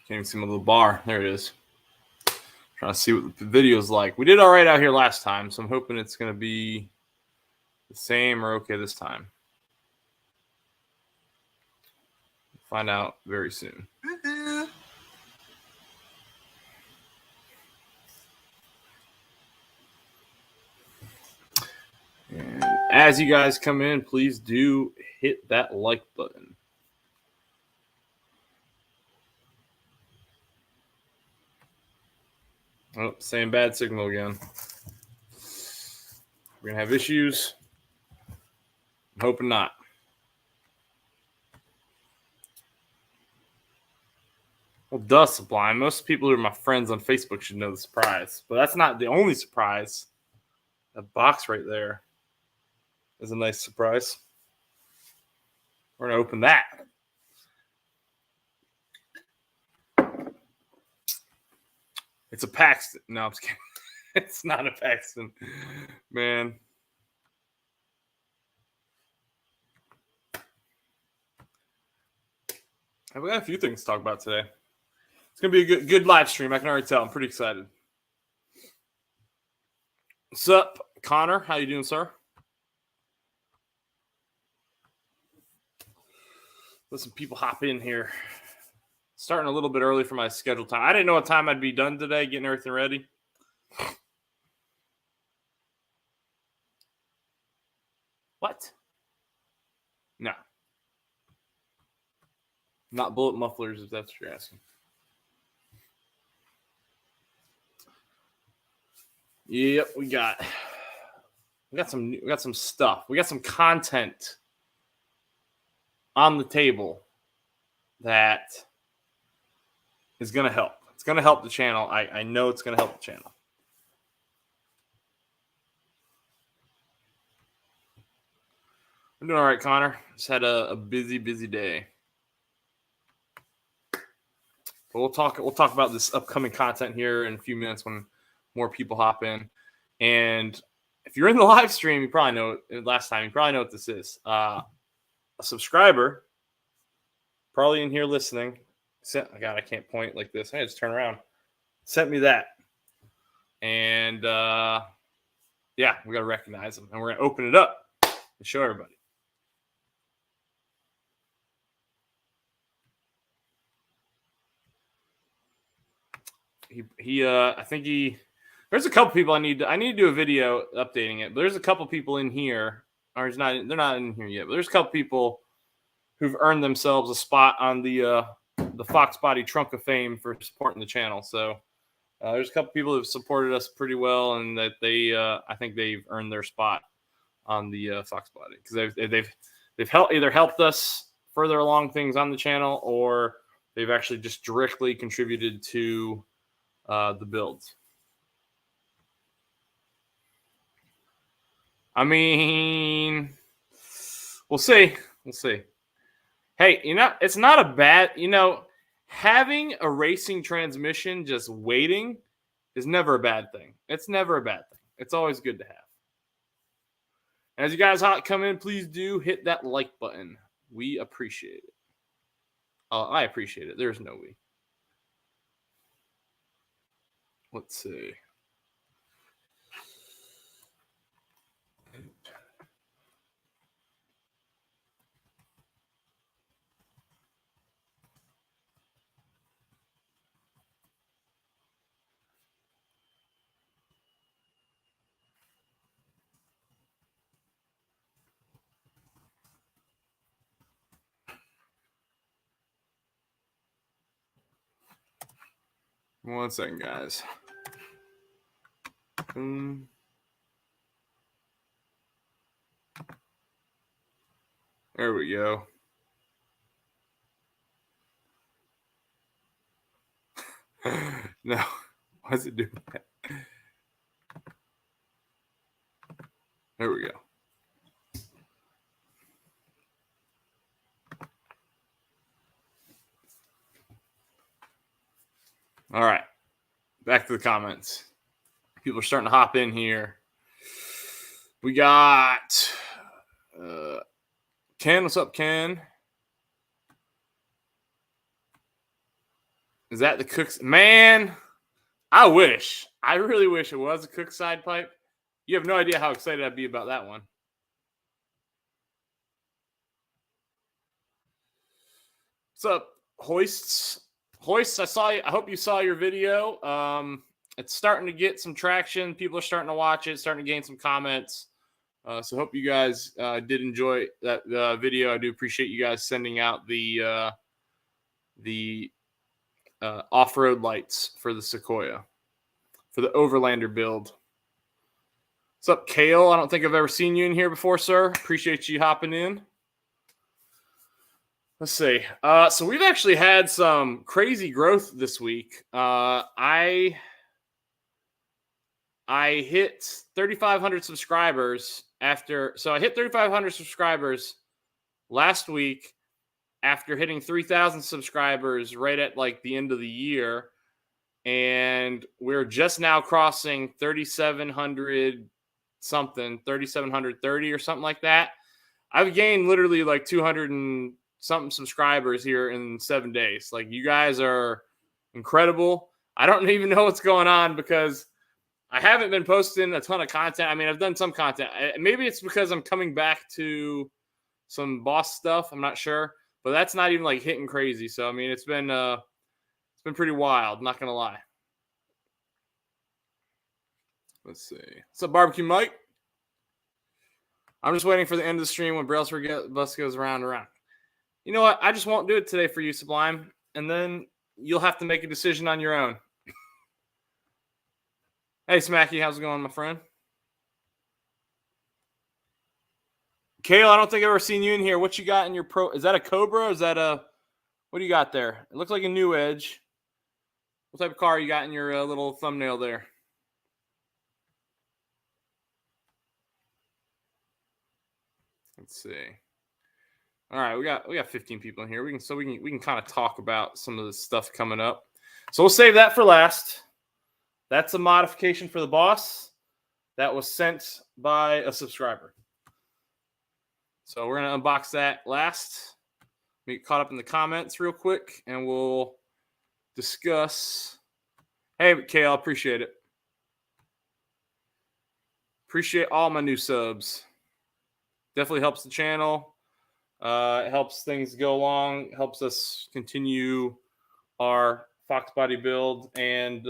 Can't even see my little bar. There it is. Trying to see what the video is like. We did all right out here last time, so I'm hoping it's going to be the same or okay this time. Find out very soon. And as you guys come in, please do hit that like button. Oh, same bad signal again. We're going to have issues. I'm hoping not. Well, duh, Sublime. Most people who are my friends on Facebook should know the surprise. But that's not the only surprise. That box right there is a nice surprise. We're going to open that. It's a Paxton. No, I'm just kidding. It's not a Paxton. Man. We got a few things to talk about today. It's going to be a good live stream. I can already tell. I'm pretty excited. What's up, Connor? How you doing, sir? Let some people hop in here. Starting a little bit early for my scheduled time. I didn't know what time I'd be done today, getting everything ready. What? No. Not bullet mufflers, if that's what you're asking. Yep, we got some stuff. We got some content on the table that is going to help. It's going to help the channel. I know it's going to help the channel. I'm doing all right, Connor. Just had a busy day. But we'll talk about this upcoming content here in a few minutes when more people hop in. And if you're in the live stream, you probably know it. Last time, you probably know what this is. A subscriber, probably in here listening. God, I can't point like this. I just turn around. Sent me that. And yeah, we got to recognize them. And we're going to open it up and show everybody. I think there's a couple people I need to do a video updating it. But there's a couple people in here, or they're not in here yet, but there's a couple people who've earned themselves a spot on the Fox Body Trunk of Fame for supporting the channel. So there's a couple people who've supported us pretty well, and that I think they've earned their spot on the Fox Body because they've either helped us further along things on the channel, or they've actually just directly contributed to the builds. I mean, we'll see. Hey, it's not a bad, having a racing transmission just waiting is never a bad thing. It's never a bad thing. It's always good to have. As you guys come in, please do hit that like button. We appreciate it. I appreciate it. There's no we. Let's see. One second, guys. There we go. No, why is it doing that? There we go. All right, back to the comments. People are starting to hop in here. We got Ken. What's up, Ken? Is that the Cook's? Man, I wish. I really wish it was a Cook side pipe. You have no idea how excited I'd be about that one. What's up, Hoists? Hoists, I hope you saw your video. It's starting to get some traction. People are starting to watch it, starting to gain some comments. So hope you guys did enjoy that video. I do appreciate you guys sending out the off-road lights for the Sequoia, for the Overlander build. What's up, Kale? I don't think I've ever seen you in here before, sir. Appreciate you hopping in. Let's see. So we've actually had some crazy growth this week. I hit 3,500 subscribers so I hit 3,500 subscribers last week after hitting 3,000 subscribers right at like the end of the year. And we're just now crossing 3,700 something, 3,730 or something like that. I've gained literally like 200 and something subscribers here in 7 days. Like, you guys are incredible. I don't even know what's going on because I haven't been posting a ton of content. I mean, I've done some content. Maybe it's because I'm coming back to some boss stuff. I'm not sure, but that's not even like hitting crazy. So, I mean, it's been pretty wild. Not going to lie. Let's see. What's up, Barbecue Mike? I'm just waiting for the end of the stream when Brailsford bus goes around and around. You know what? I just won't do it today for you, Sublime. And then you'll have to make a decision on your own. Hey, Smacky, how's it going, my friend? Kale, I don't think I've ever seen you in here. What you got in your Pro? Is that a Cobra? Is that a... What do you got there? It looks like a New Edge. What type of car you got in your little thumbnail there? Let's see. All right, we got 15 people in here. We can kind of talk about some of the stuff coming up. So we'll save that for last. That's a modification for the boss that was sent by a subscriber. So we're gonna unbox that last. Get caught up in the comments real quick, and we'll discuss. Hey, Kale, appreciate it. Appreciate all my new subs. Definitely helps the channel. It helps things go along. Helps us continue our Fox body build and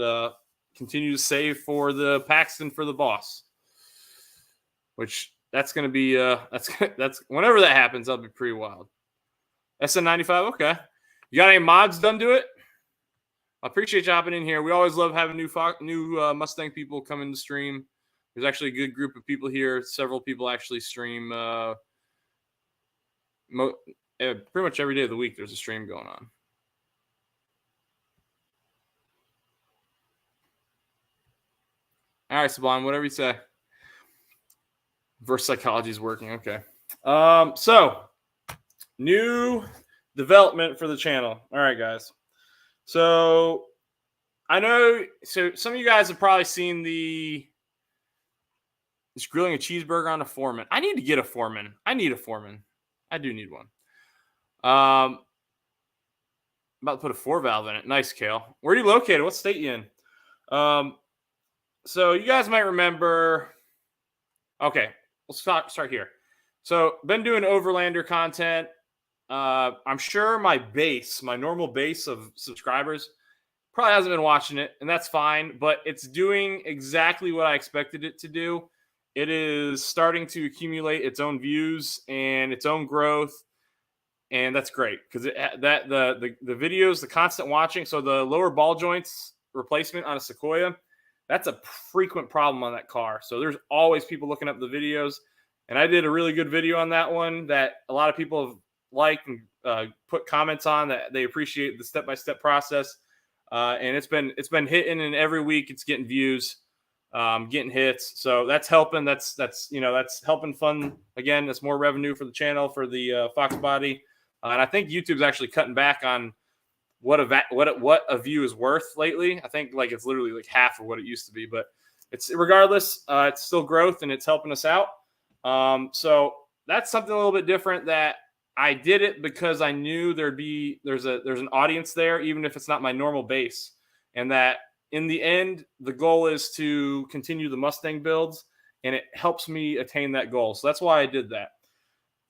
continue to save for the Paxton for the boss. Which that's going to be that's whenever that happens, that'll be pretty wild. SN95, okay. You got any mods done to it? I appreciate you hopping in here. We always love having new Mustang people come in the stream. There's actually a good group of people here. Several people actually stream pretty much every day of the week. There's a stream going on. All right, Sublime, whatever you say. Reverse psychology is working. Okay. So new development for the channel. All right, guys. So I know. So some of you guys have probably seen this grilling a cheeseburger on a Foreman. I need to get a Foreman. I need a Foreman. I do need one. About to put a 4-valve in it. Nice, Kale. Where are you located? What state you in? So you guys might remember. Okay, let's start here. So been doing Overlander content. I'm sure my normal base of subscribers probably hasn't been watching it, and that's fine. But it's doing exactly what I expected it to do. It is starting to accumulate its own views and its own growth, and that's great because the videos, the constant watching. So the lower ball joints replacement on a Sequoia, that's a frequent problem on that car. So there's always people looking up the videos, and I did a really good video on that one that a lot of people have liked and put comments on that they appreciate the step-by-step process. And it's been hitting, and every week it's getting views. Getting hits, so that's helping. That's helping fund again. That's more revenue for the channel for the Fox body, and I think YouTube's actually cutting back on what a view is worth lately. I think like it's literally like half of what it used to be, but it's regardless. It's still growth, and it's helping us out. So that's something a little bit different that I did it because I knew there's an audience there, even if it's not my normal base, and that in the end, the goal is to continue the Mustang builds, and it helps me attain that goal. So that's why I did that.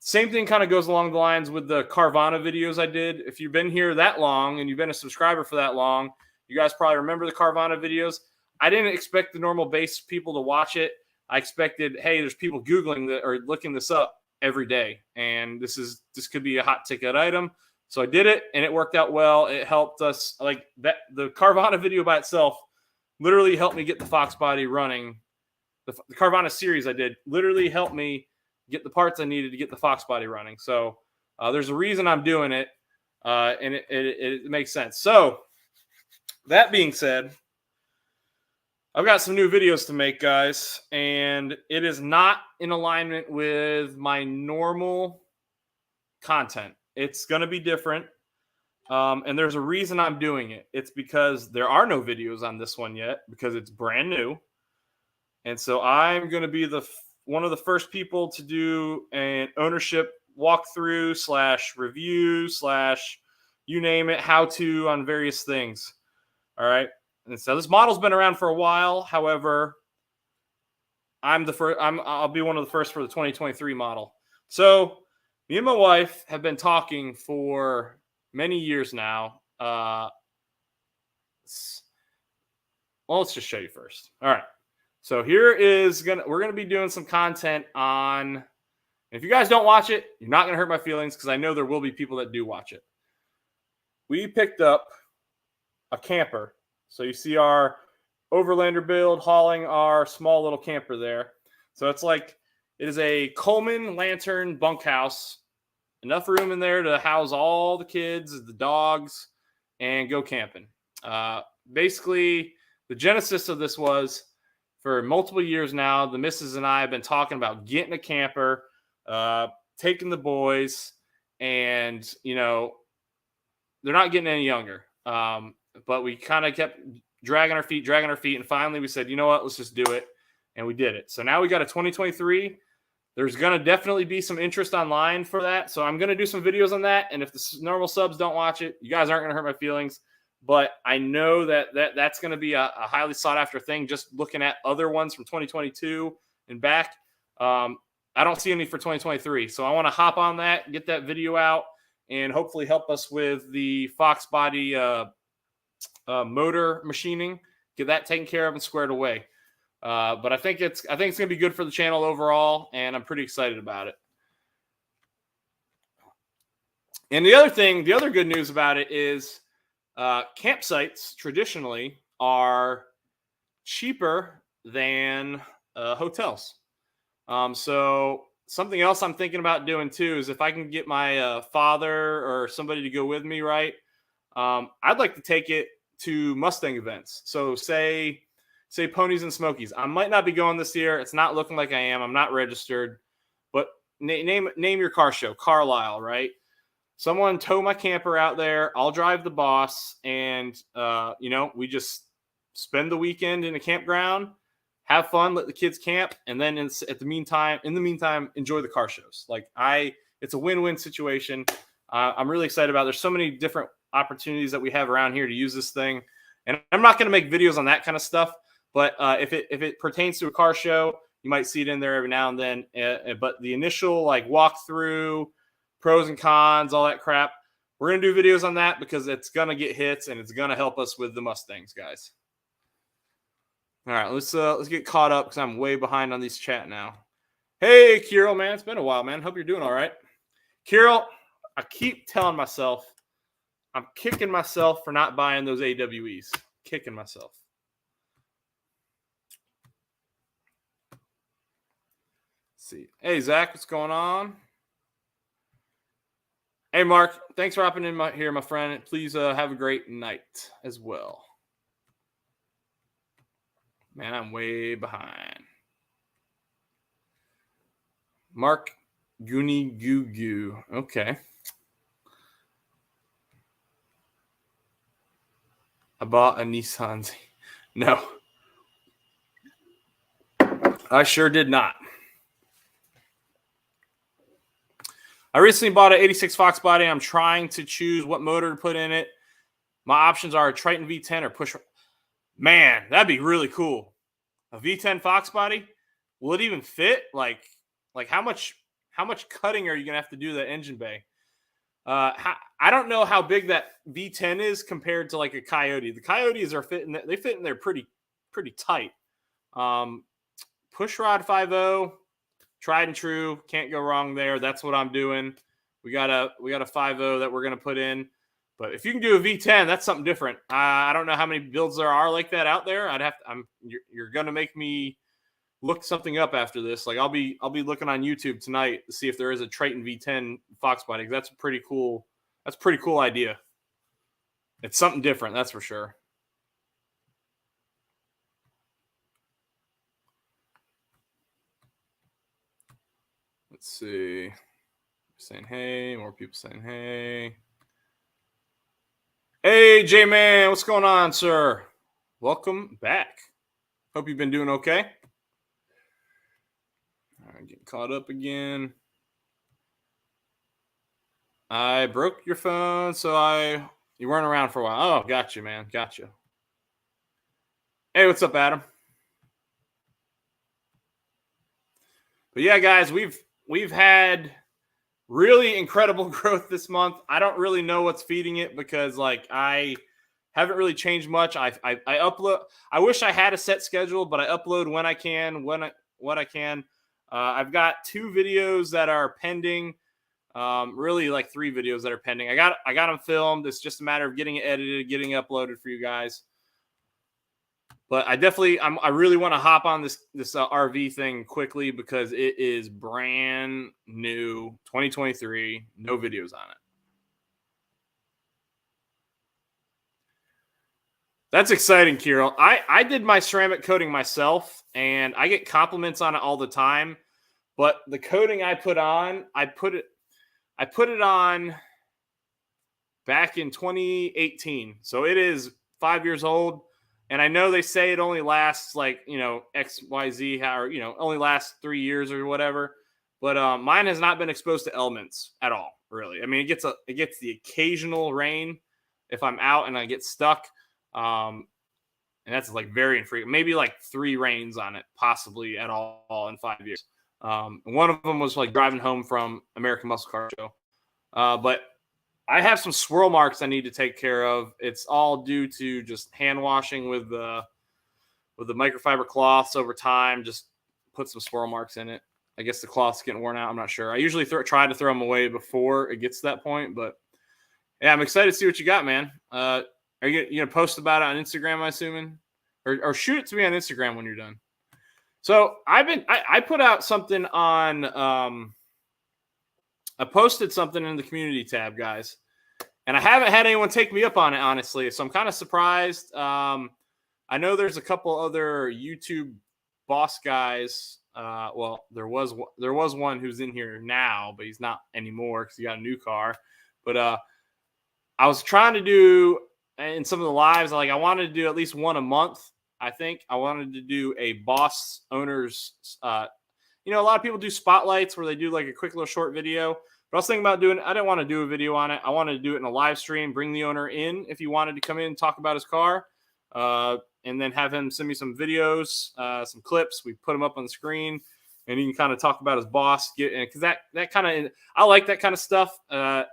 Same thing kind of goes along the lines with the Carvana videos I did. If you've been here that long and you've been a subscriber for that long, you guys probably remember the Carvana videos. I didn't expect the normal base people to watch it. I expected, hey, there's people Googling or looking this up every day, and this could be a hot ticket item. So I did it, and it worked out well. It helped us, like that. The Carvana video by itself literally helped me get the Fox body running. The Carvana series I did literally helped me get the parts I needed to get the Fox body running. So there's a reason I'm doing it, and it makes sense. So that being said, I've got some new videos to make, guys, and it is not in alignment with my normal content. It's going to be different, and there's a reason I'm doing it. It's because there are no videos on this one yet because it's brand new, and so I'm going to be one of the first people to do an ownership walkthrough / review / you name it, how to on various things. All right. And so this model's been around for a while. However, I'll be one of the first for the 2023 model. So me and my wife have been talking for many years now. Well, let's just show you first. All right. So we're gonna be doing some content on. If you guys don't watch it, you're not gonna hurt my feelings because I know there will be people that do watch it. We picked up a camper. So you see our Overlander build hauling our small little camper there. So it is a Coleman Lantern bunkhouse. Enough room in there to house all the kids, the dogs, and go camping. Basically, the genesis of this was for multiple years now, the missus and I have been talking about getting a camper, taking the boys, and, they're not getting any younger. But we kind of kept dragging our feet. And finally we said, you know what, let's just do it. And we did it. So now we got a 2023. There's going to definitely be some interest online for that. So I'm going to do some videos on that. And if the normal subs don't watch it, you guys aren't going to hurt my feelings. But I know that's going to be a highly sought after thing. Just looking at other ones from 2022 and back. I don't see any for 2023. So I want to hop on that, get that video out, and hopefully help us with the Fox body motor machining, get that taken care of and squared away. But I think it's going to be good for the channel overall, and I'm pretty excited about it. And the other good news about it is campsites traditionally are cheaper than hotels. So something else I'm thinking about doing too is if I can get my father or somebody to go with me, right? I'd like to take it to Mustang events. So say Ponies and Smokies. I might not be going this year. It's not looking like I am. I'm not registered. But name your car show, Carlisle, right? Someone tow my camper out there. I'll drive the boss, and we just spend the weekend in a campground, have fun, let the kids camp, and then in the meantime, enjoy the car shows. It's a win-win situation. I'm really excited about it. There's so many different opportunities that we have around here to use this thing, and I'm not going to make videos on that kind of stuff. But if it pertains to a car show, you might see it in there every now and then. But the initial walkthrough, pros and cons, all that crap, we're gonna do videos on that because it's gonna get hits and it's gonna help us with the Mustangs, guys. All right, let's get caught up because I'm way behind on these chat now. Hey, Kirill, man, it's been a while, man. Hope you're doing all right. Kirill, I keep telling myself I'm kicking myself for not buying those AWEs. Kicking myself. See. Hey, Zach, what's going on? Hey, Mark, thanks for hopping in here, my friend. Please have a great night as well. Man, I'm way behind. Mark Goonie Goo Goo. Okay. I bought a Nissan. No. I sure did not. I recently bought an 86 Fox body. I'm trying to choose what motor to put in it. My options are a Triton V10 or push. Man, that'd be really cool. A V10 Fox body. Will it even fit? Like how much cutting are you gonna have to do to that engine bay? I don't know how big that V10 is compared to like a Coyote. The Coyotes are fitting. They fit in there pretty tight. Push rod 5.0, tried and true. Can't go wrong there. That's what I'm doing. We got a 5.0 that we're gonna put in. But if you can do a V10, that's something different. I don't know how many builds there are like that out there. You're gonna make me look something up after this. Like I'll be looking on YouTube tonight to see if there is a Triton V10 Fox body. That's a pretty cool idea. It's something different, that's for sure. Let's see. Saying hey, more people saying hey. Hey, J-Man, what's going on, sir? Welcome back. Hope you've been doing okay. All right, getting caught up again. I broke your phone, so you weren't around for a while. Oh, got you, man. Got you. Hey, what's up, Adam? But yeah, guys, we've had really incredible growth this month. I don't really know what's feeding it because like I haven't really changed much. I upload. I wish I had a set schedule, but I upload when I can, what I can. I've got 2 videos that are pending. Really like 3 videos that are pending. I got them filmed. It's just a matter of getting it edited, getting uploaded for you guys. But I really want to hop on this RV thing quickly because it is brand new, 2023, no videos on it. That's exciting, Kirill. I did my ceramic coating myself, and I get compliments on it all the time. But the coating I put on, I put it on back in 2018, so it is 5 years old. And I know they say it only lasts like, XYZ, or, only lasts 3 years or whatever. But mine has not been exposed to elements at all, really. I mean, it gets the occasional rain if I'm out and I get stuck. And that's like very infrequent. Maybe like 3 rains on it, possibly at all in 5 years. One of them was like driving home from American Muscle Car Show. But I have some swirl marks I need to take care of. It's all due to just hand washing with the microfiber cloths over time. Just put some swirl marks in it. I guess the cloth's getting worn out. I'm not sure. I usually try to throw them away before it gets to that point. But yeah, I'm excited to see what you got, man. Are you gonna post about it on Instagram? I'm assuming, or shoot it to me on Instagram when you're done. So I put out something on. I posted something in the community tab, guys, and I haven't had anyone take me up on it, honestly. So I'm kind of surprised. I know there's a couple other YouTube boss guys. Well, there was one who's in here now, but he's not anymore because he got a new car. But I was trying to do in some of the lives, like I wanted to do at least one a month. I think I wanted to do a boss owners. A lot of people do spotlights where they do like a quick little short video. But I was thinking about I didn't want to do a video on it. I wanted to do it in a live stream, bring the owner in if he wanted to come in and talk about his car, and then have him send me some videos, some clips. We put them up on the screen, and he can kind of talk about his boss. Because that kind of, I like that kind of stuff because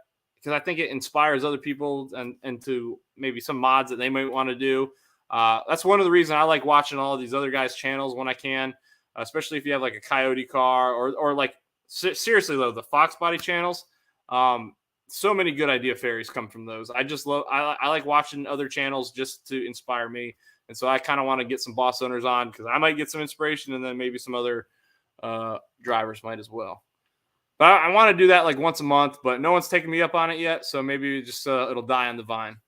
I think it inspires other people and to maybe some mods that they might want to do. That's one of the reasons I like watching all of these other guys' channels when I can. Especially if you have like a Coyote car or like seriously though, the Fox body channels. So many good idea fairies come from those. I like watching other channels just to inspire me. And so I kind of want to get some boss owners on because I might get some inspiration and then maybe some other drivers might as well. But I want to do that like once a month, but no one's taken me up on it yet. So maybe just it'll die on the vine.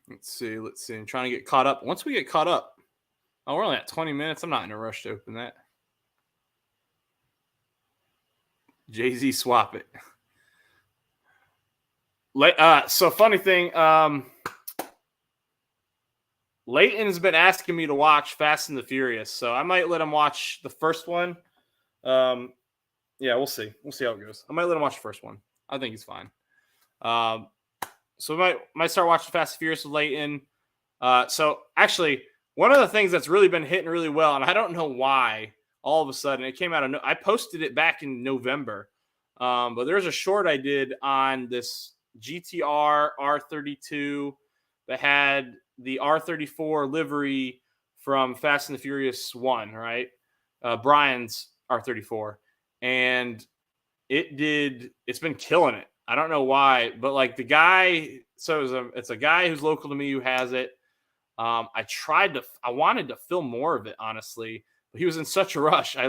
Let's see. I'm trying to get caught up. Once we get caught up, we're only at 20 minutes. I'm not in a rush to open that. Jay-Z swap it. So funny thing. Leighton has been asking me to watch Fast and the Furious, so I might let him watch the first one. Yeah, we'll see. We'll see how it goes. I might let him watch the first one. I think he's fine. So we might start watching Fast and Furious with Leighton. So actually, one of the things that's really been hitting really well, and I don't know why, all of a sudden it came out of. I posted it back in November, but there's a short I did on this GTR R32 that had the R34 livery from Fast and the Furious 1, right? Brian's R34. And it's been killing it. I don't know why, but like the guy, so it's a guy who's local to me who has it. I wanted to film more of it, honestly, but he was in such a rush. I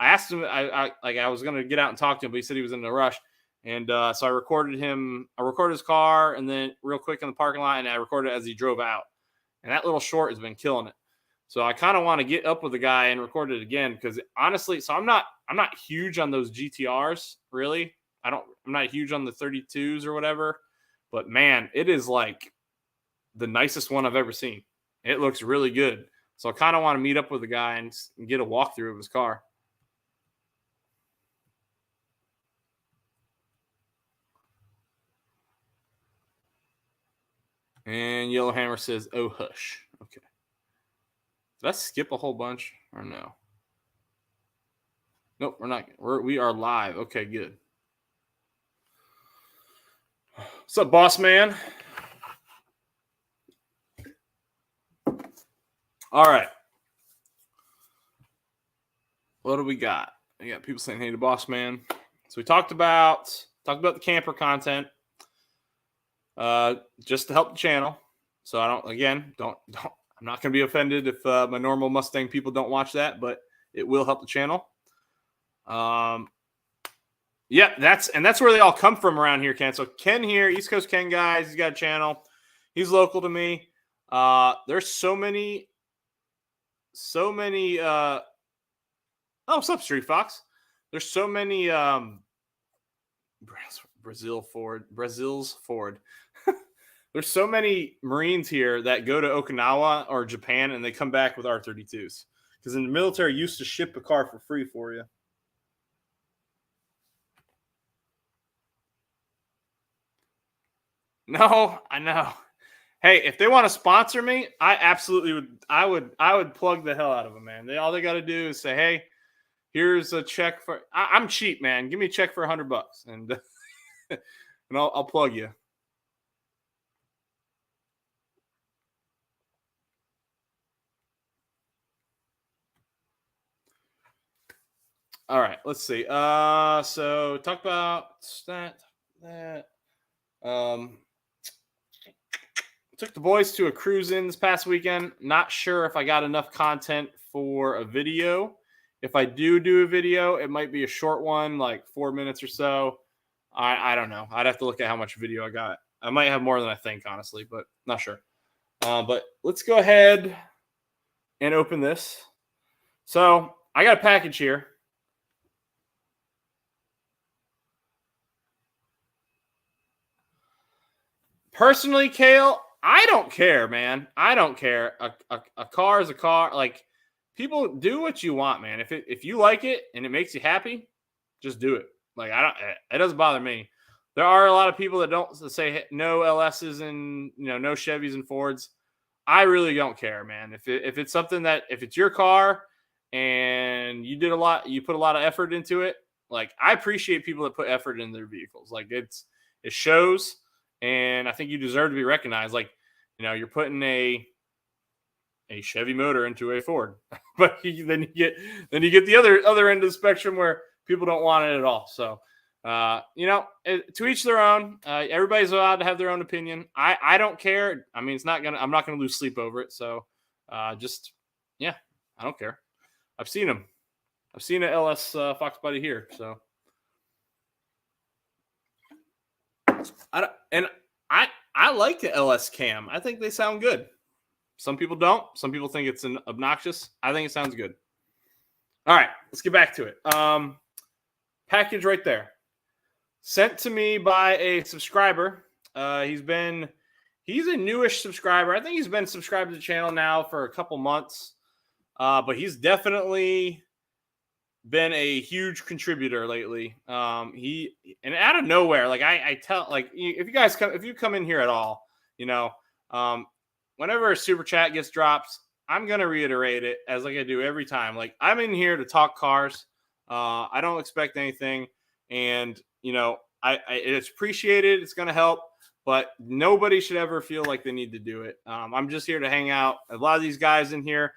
asked him, I was going to get out and talk to him, but he said he was in a rush. And so I recorded his car, and then real quick in the parking lot, and I recorded it as he drove out. And that little short has been killing it. So I kind of want to get up with the guy and record it again, because honestly, so I'm not huge on those GTRs, really. I'm not huge on the 32s or whatever, but man, it is like the nicest one I've ever seen. It looks really good. So I kind of want to meet up with the guy and get a walkthrough of his car. And Yellowhammer says, "Oh, hush." Okay. Did I skip a whole bunch or no? Nope, we're not. We are live. Okay, good. What's up, boss man? All right. What do we got? We got people saying, "Hey, to boss man." So we talked about the camper content, just to help the channel. So I don't. I'm not going to be offended if my normal Mustang people don't watch that, but it will help the channel. Yeah, that's where they all come from around here, Ken. So Ken here, East Coast Ken, guys, he's got a channel. He's local to me. There's so many. Oh, what's up, Street Fox? There's so many. Brazil's Ford. There's so many Marines here that go to Okinawa or Japan and they come back with R32s, because in the military used to ship a car for free for you. No, I know. Hey, if they want to sponsor me, I absolutely would. I would plug the hell out of them, man. All they got to do is say, "Hey, here's a check for." I'm cheap, man. Give me a check for $100, and and I'll plug you. All right, let's see. So talk about that. Took the boys to a cruise in this past weekend. Not sure if I got enough content for a video. If I do a video, it might be a short one, like 4 minutes or so. I don't know. I'd have to look at how much video I got. I might have more than I think, honestly, but not sure. But let's go ahead and open this. So I got a package here. Personally, Kale, I don't care, man. I don't care. A car is a car. Like, people do what you want, man. If you like it and it makes you happy, just do it. Like, it doesn't bother me. There are a lot of people that don't say no LSs and no Chevys and Fords. I really don't care, man. If it's something that, if it's your car and you put a lot of effort into it. Like, I appreciate people that put effort in their vehicles. Like, it shows. And I think you deserve to be recognized. Like, you're putting a Chevy motor into a Ford, but then you get the other end of the spectrum where people don't want it at all. So, to each their own. Everybody's allowed to have their own opinion. I don't care. I mean, I'm not gonna lose sleep over it. So, I don't care. I've seen them. I've seen an LS Fox Buddy here. So. I like the LS Cam. I think they sound good. Some people don't. Some people think it's obnoxious. I think it sounds good. All right, let's get back to it. Package right there. Sent to me by a subscriber. He's been He's a newish subscriber. I think he's been subscribed to the channel now for a couple months, but he's definitely been a huge contributor lately. He and out of nowhere, like I tell, like if you come in here at all, whenever a super chat gets dropped, I'm gonna reiterate it as like I do every time. Like I'm in here to talk cars. I don't expect anything, and it's appreciated. It's gonna help, but nobody should ever feel like they need to do it. I'm just here to hang out. A lot of these guys in here,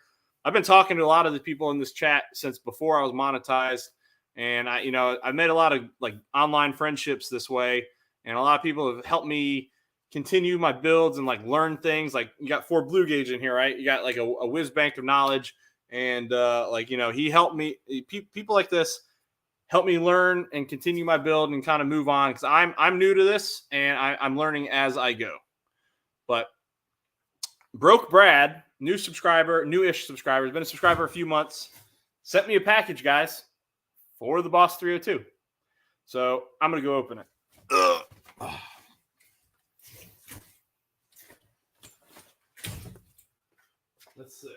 I've been talking to a lot of the people in this chat since before I was monetized, and I made a lot of like online friendships this way, and a lot of people have helped me continue my builds and like learn things. Like you got 4 Blue Gauge in here, right? You got like a whiz bank of knowledge, and he helped me. People like this help me learn and continue my build and kind of move on because I'm new to this and I'm learning as I go. But Broke Brad, newish subscriber, has been a subscriber a few months, sent me a package, guys, for the Boss 302. So I'm gonna go open it. Let's see.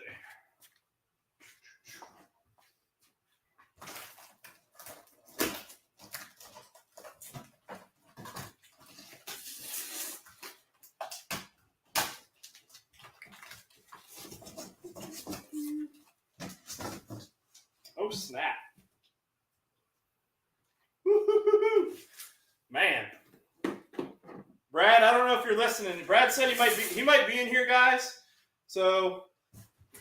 Oh, snap. Man. Brad, I don't know if you're listening. Brad said he might be in here, guys. So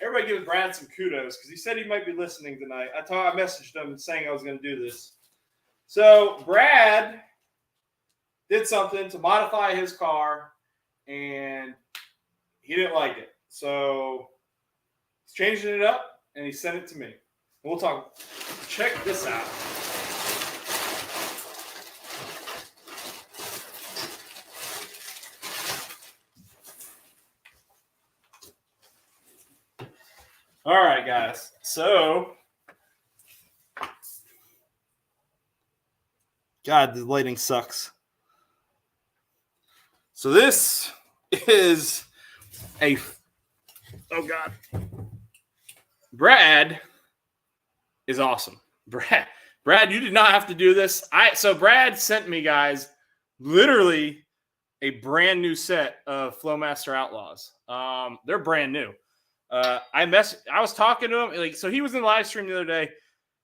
everybody give Brad some kudos because he said he might be listening tonight. I messaged him saying I was going to do this. So Brad did something to modify his car, and he didn't like it. So he's changing it up, and he sent it to me. We'll talk. Check this out. All right, guys. So, God, the lighting sucks. So this is oh God. Brad is awesome. Brad, you did not have to do this. So Brad sent me, guys, literally a brand new set of Flowmaster Outlaws. They're brand new. I was talking to him, so he was in the live stream the other day,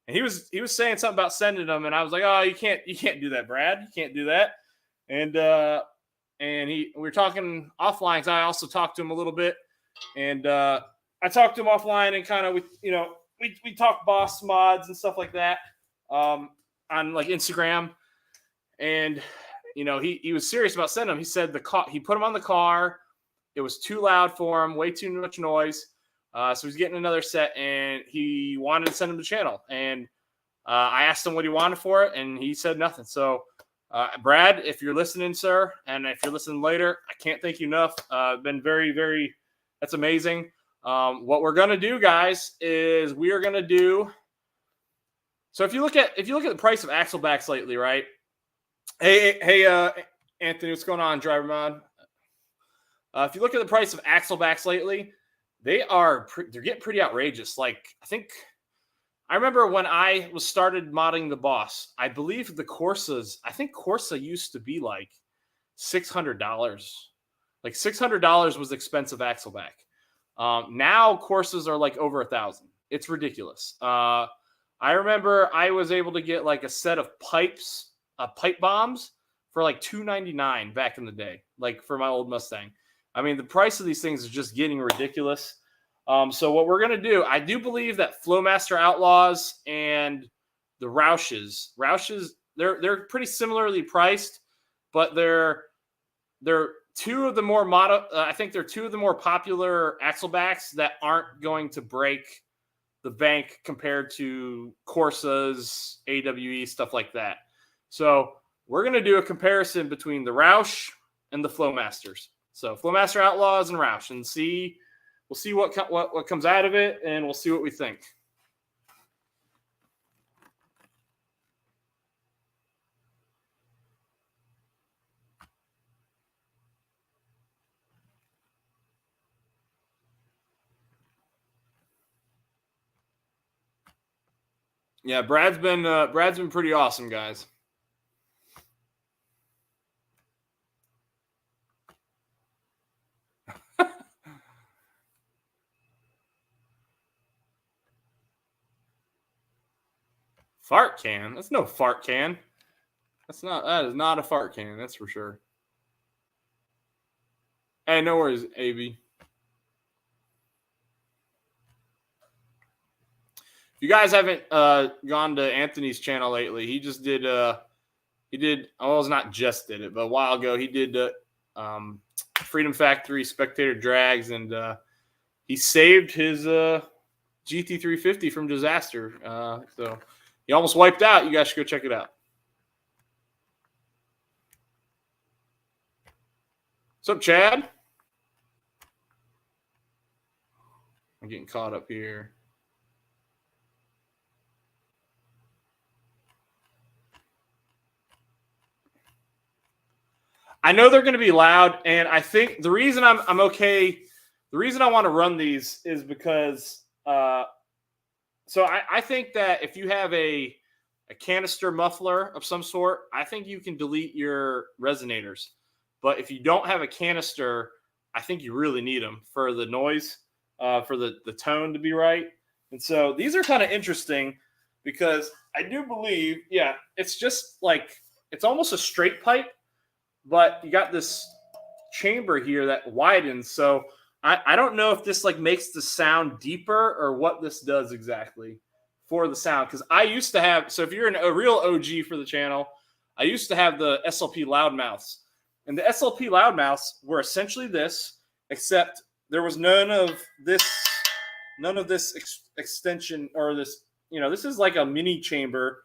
and he was saying something about sending them, and I was like, oh, you can't do that, Brad. You can't do that. And we were talking offline because I also talked to him a little bit, and I talked to him offline and kind of we talk boss mods and stuff like that on like Instagram, and he was serious about sending them. He said he put them on the car. It was too loud for him, way too much noise. So he's getting another set, and he wanted to send them to the channel. And I asked him what he wanted for it, and he said nothing. So Brad, if you're listening, sir, and if you're listening later, I can't thank you enough. Been very, very. That's amazing. What we're gonna do, guys, is we are gonna do. So if you look at the price of axle backs lately, right? Hey, Anthony, what's going on, driver mod? If you look at the price of axle backs lately, they're getting pretty outrageous. Like I remember when I started modding the Boss, I believe the Corsas. I think Corsa used to be like $600. Like $600 was expensive axle back. Now Corsas are like over $1,000. It's ridiculous. I remember I was able to get like a set of pipe bombs for like $299 back in the day, like for my old Mustang. I mean, the price of these things is just getting ridiculous. So what we're gonna do, I do believe that Flowmaster Outlaws and the Roushes, they're pretty similarly priced, but they're two of the more I think they're two of the more popular axlebacks that aren't going to break the bank compared to Corsas, AWE, stuff like that. So we're going to do a comparison between the Roush and the Flowmasters. So Flowmaster Outlaws and Roush, and we'll see what comes out of it, and we'll see what we think. Yeah, Brad's been pretty awesome, guys. Fart can? That's no fart can. That is not a fart can, that's for sure. Hey, no worries, AB. If you guys haven't gone to Anthony's channel lately, he just did well, it's not just did it, but a while ago he did Freedom Factory Spectator Drags, and he saved his GT350 from disaster. So he almost wiped out. You guys should go check it out. What's up, Chad? I'm getting caught up here. I know they're going to be loud, and I think the reason I'm okay, the reason I want to run these is because so I think that if you have a canister muffler of some sort, I think you can delete your resonators. But if you don't have a canister, I think you really need them for the noise, for the tone to be right. And so these are kind of interesting because I do believe, yeah, it's just like, it's almost a straight pipe, but you got this chamber here that widens. So I don't know if this like makes the sound deeper or what this does exactly for the sound. Because I used to have, so if you're a real OG for the channel, I used to have the SLP loudmouths. And the SLP loudmouths were essentially this, except there was none of this extension or this, this is like a mini chamber,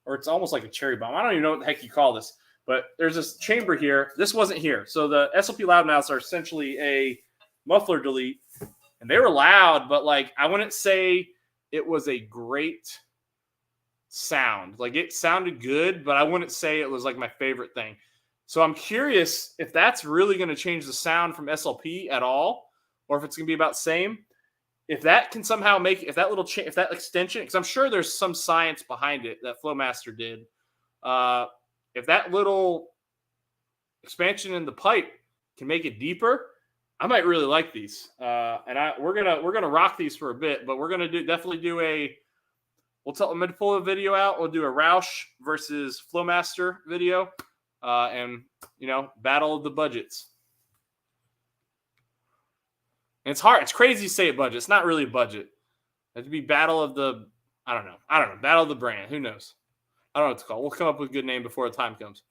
or it's almost like a cherry bomb. I don't even know what the heck you call this, but there's this chamber here. This wasn't here. So the SLP loudmouths are essentially a muffler delete, and they were loud, but like I wouldn't say it was a great sound. Like it sounded good, but I wouldn't say it was like my favorite thing. So I'm curious if that's really going to change the sound from SLP at all, or if it's going to be about the same. If that can somehow make, if that little if that extension, because I'm sure there's some science behind it that Flowmaster did. If that little expansion in the pipe can make it deeper, I might really like these. And we're gonna rock these for a bit, but we're gonna definitely do a. I'm gonna pull a video out. We'll do a Roush versus Flowmaster video, and battle of the budgets. And it's hard. It's crazy to say a budget. It's not really a budget. It'd be battle of the. I don't know. Battle of the brand. Who knows? I don't know what to call. We'll come up with a good name before the time comes.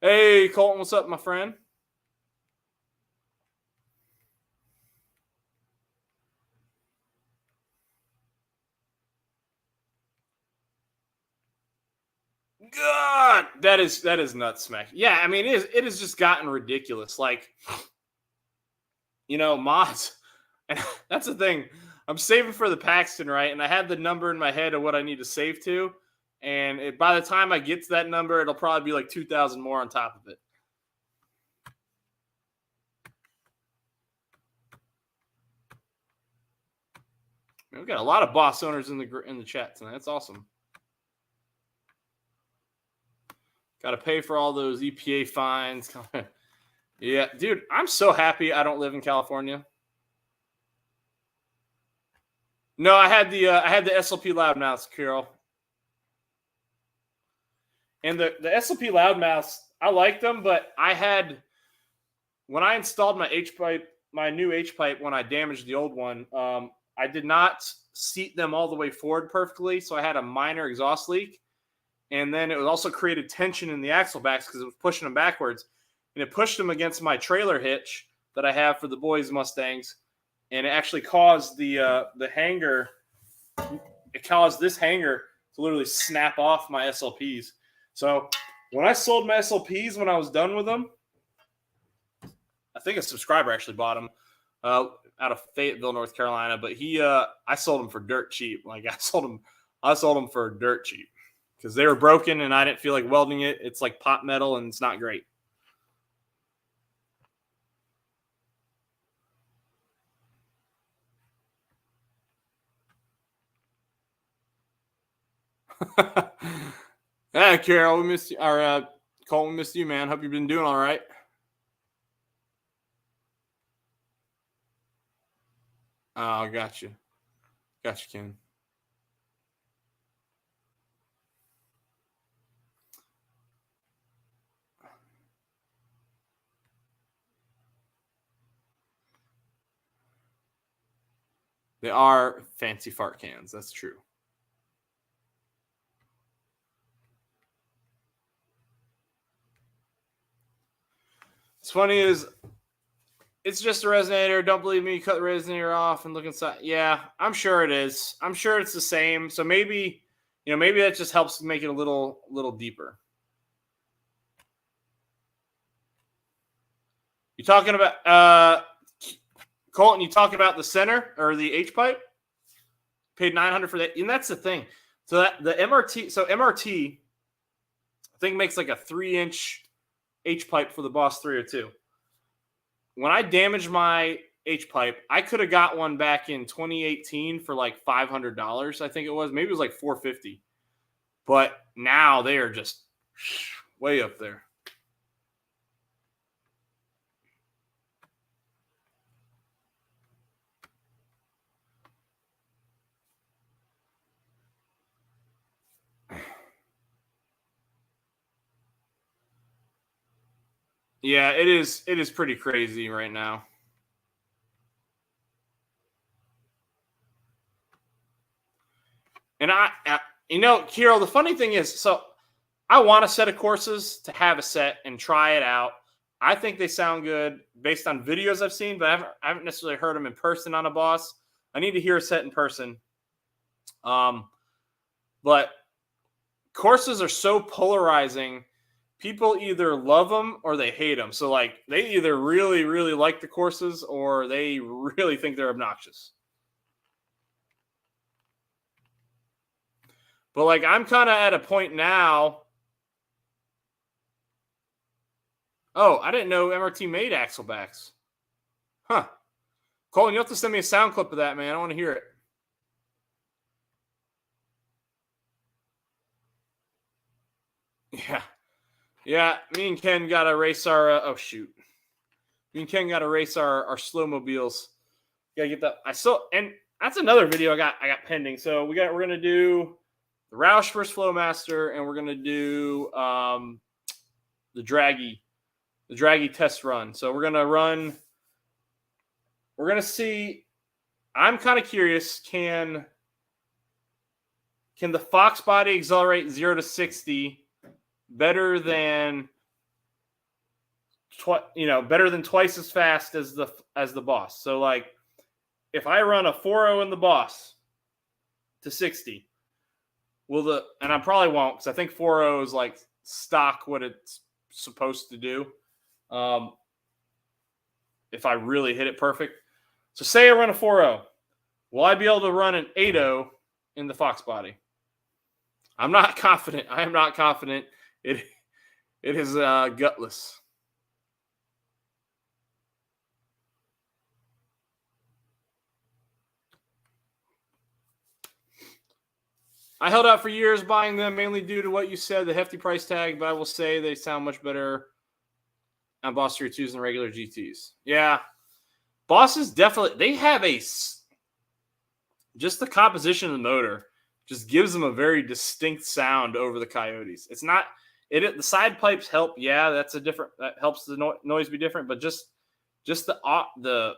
Hey, Colton, what's up, my friend? God, that is nuts, smack. Yeah, I mean it has just gotten ridiculous. Like, mods, and that's the thing. I'm saving for the Paxton, right? And I had the number in my head of what I need to save to, and by the time I get to that number, it'll probably be like 2,000 more on top of it. Man, we got a lot of boss owners in the chat tonight. That's awesome. Got to pay for all those EPA fines. Yeah, dude, I'm so happy I don't live in California. No, I had the SLP loudmouths, Carol. And the SLP loudmouths, I liked them, but when I installed my new H pipe, when I damaged the old one, I did not seat them all the way forward perfectly, so I had a minor exhaust leak. And then it also created tension in the axle backs because it was pushing them backwards. And it pushed them against my trailer hitch that I have for the boys' Mustangs. And it actually caused the hanger. It caused this hanger to literally snap off my SLPs. So when I sold my SLPs, when I was done with them, I think a subscriber actually bought them out of Fayetteville, North Carolina. But I sold them for dirt cheap. Like I sold them for dirt cheap. Because they were broken and I didn't feel like welding it. It's like pot metal and it's not great. Yeah, Carol, we missed you. Or Cole, we missed you, man. Hope you've been doing all right. Oh, gotcha. Gotcha, Ken. They are fancy fart cans. That's true. What's funny is it's just a resonator. Don't believe me? Cut the resonator off and look inside. Yeah, I'm sure it is. I'm sure it's the same. So maybe, maybe that just helps make it a little deeper. You talking about Colton? You talking about the center or the H pipe? Paid $900 for that, and that's the thing. So that the MRT, I think makes like a 3-inch H pipe for the Boss 302. When I damaged my H pipe, I could have got one back in 2018 for like $500. I think it was. Maybe it was like $450. But now they are just way up there. Yeah, it is. It is pretty crazy right now. And Kiro, the funny thing is, so I want a set of courses to have a set and try it out. I think they sound good based on videos I've seen, but I haven't necessarily heard them in person on a Boss. I need to hear a set in person. But courses are so polarizing. People either love them or they hate them. So like they either really, really like the courses or they really think they're obnoxious. But like I'm kind of at a point now. Oh, I didn't know MRT made axle backs. Huh. Colin, you'll have to send me a sound clip of that, man. I want to hear it. Yeah. Yeah, me and Ken got to race our oh shoot. Me and Ken got to race our slow mobiles. Got to get that. And that's another video I got pending. So we're going to do the Roush versus Flowmaster, and we're going to do the Draggy test run. So we're going to see. I'm kind of curious, can the Fox body accelerate 0 to 60 better than twice as fast as the Boss? So like if I run a 4.0 in the Boss to 60, and I probably won't, because I think 4.0 is like stock what it's supposed to do. If I really hit it perfect. So say I run a 4.0, will I be able to run an 8.0 in the Fox body? I'm not confident. I am not confident. It is gutless. I held out for years buying them, mainly due to what you said, the hefty price tag, but I will say they sound much better on Boss 302s than regular GTs. Yeah. Bosses definitely, they have just the composition of the motor just gives them a very distinct sound over the Coyotes. It's not, the side pipes help. Yeah, that helps the noise be different, but just the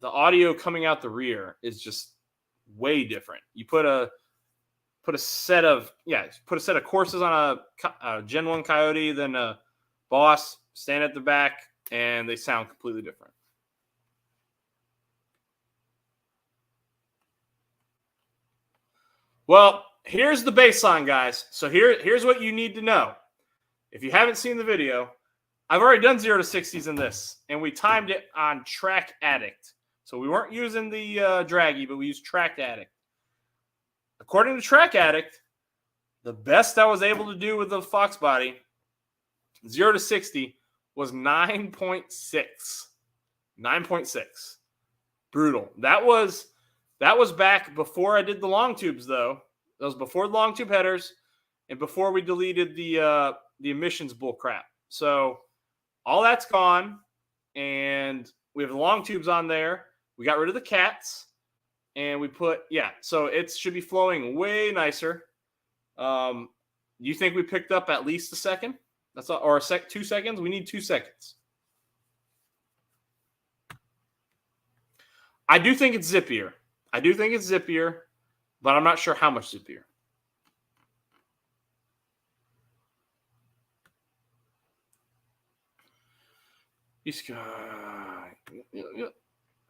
audio coming out the rear is just way different. You put a set of courses on a Gen 1 Coyote, then a Boss, stand at the back, and they sound completely different. Well, here's the baseline, guys. So here's what you need to know. If you haven't seen the video, I've already done 0 to 60s in this, and we timed it on Track Addict. So we weren't using the Draggy, but we used Track Addict. According to Track Addict, the best I was able to do with the Fox body, 0 to 60, was 9.6. 9.6. Brutal. That was back before I did the long tubes, though. That was before the long tube headers, and before we deleted the emissions bull crap. So all that's gone, and we have the long tubes on there. We got rid of the cats, and we put, so it should be flowing way nicer. You think we picked up at least a second? That's all, or 2 seconds? We need 2 seconds. I do think it's zippier. But I'm not sure how much zippier.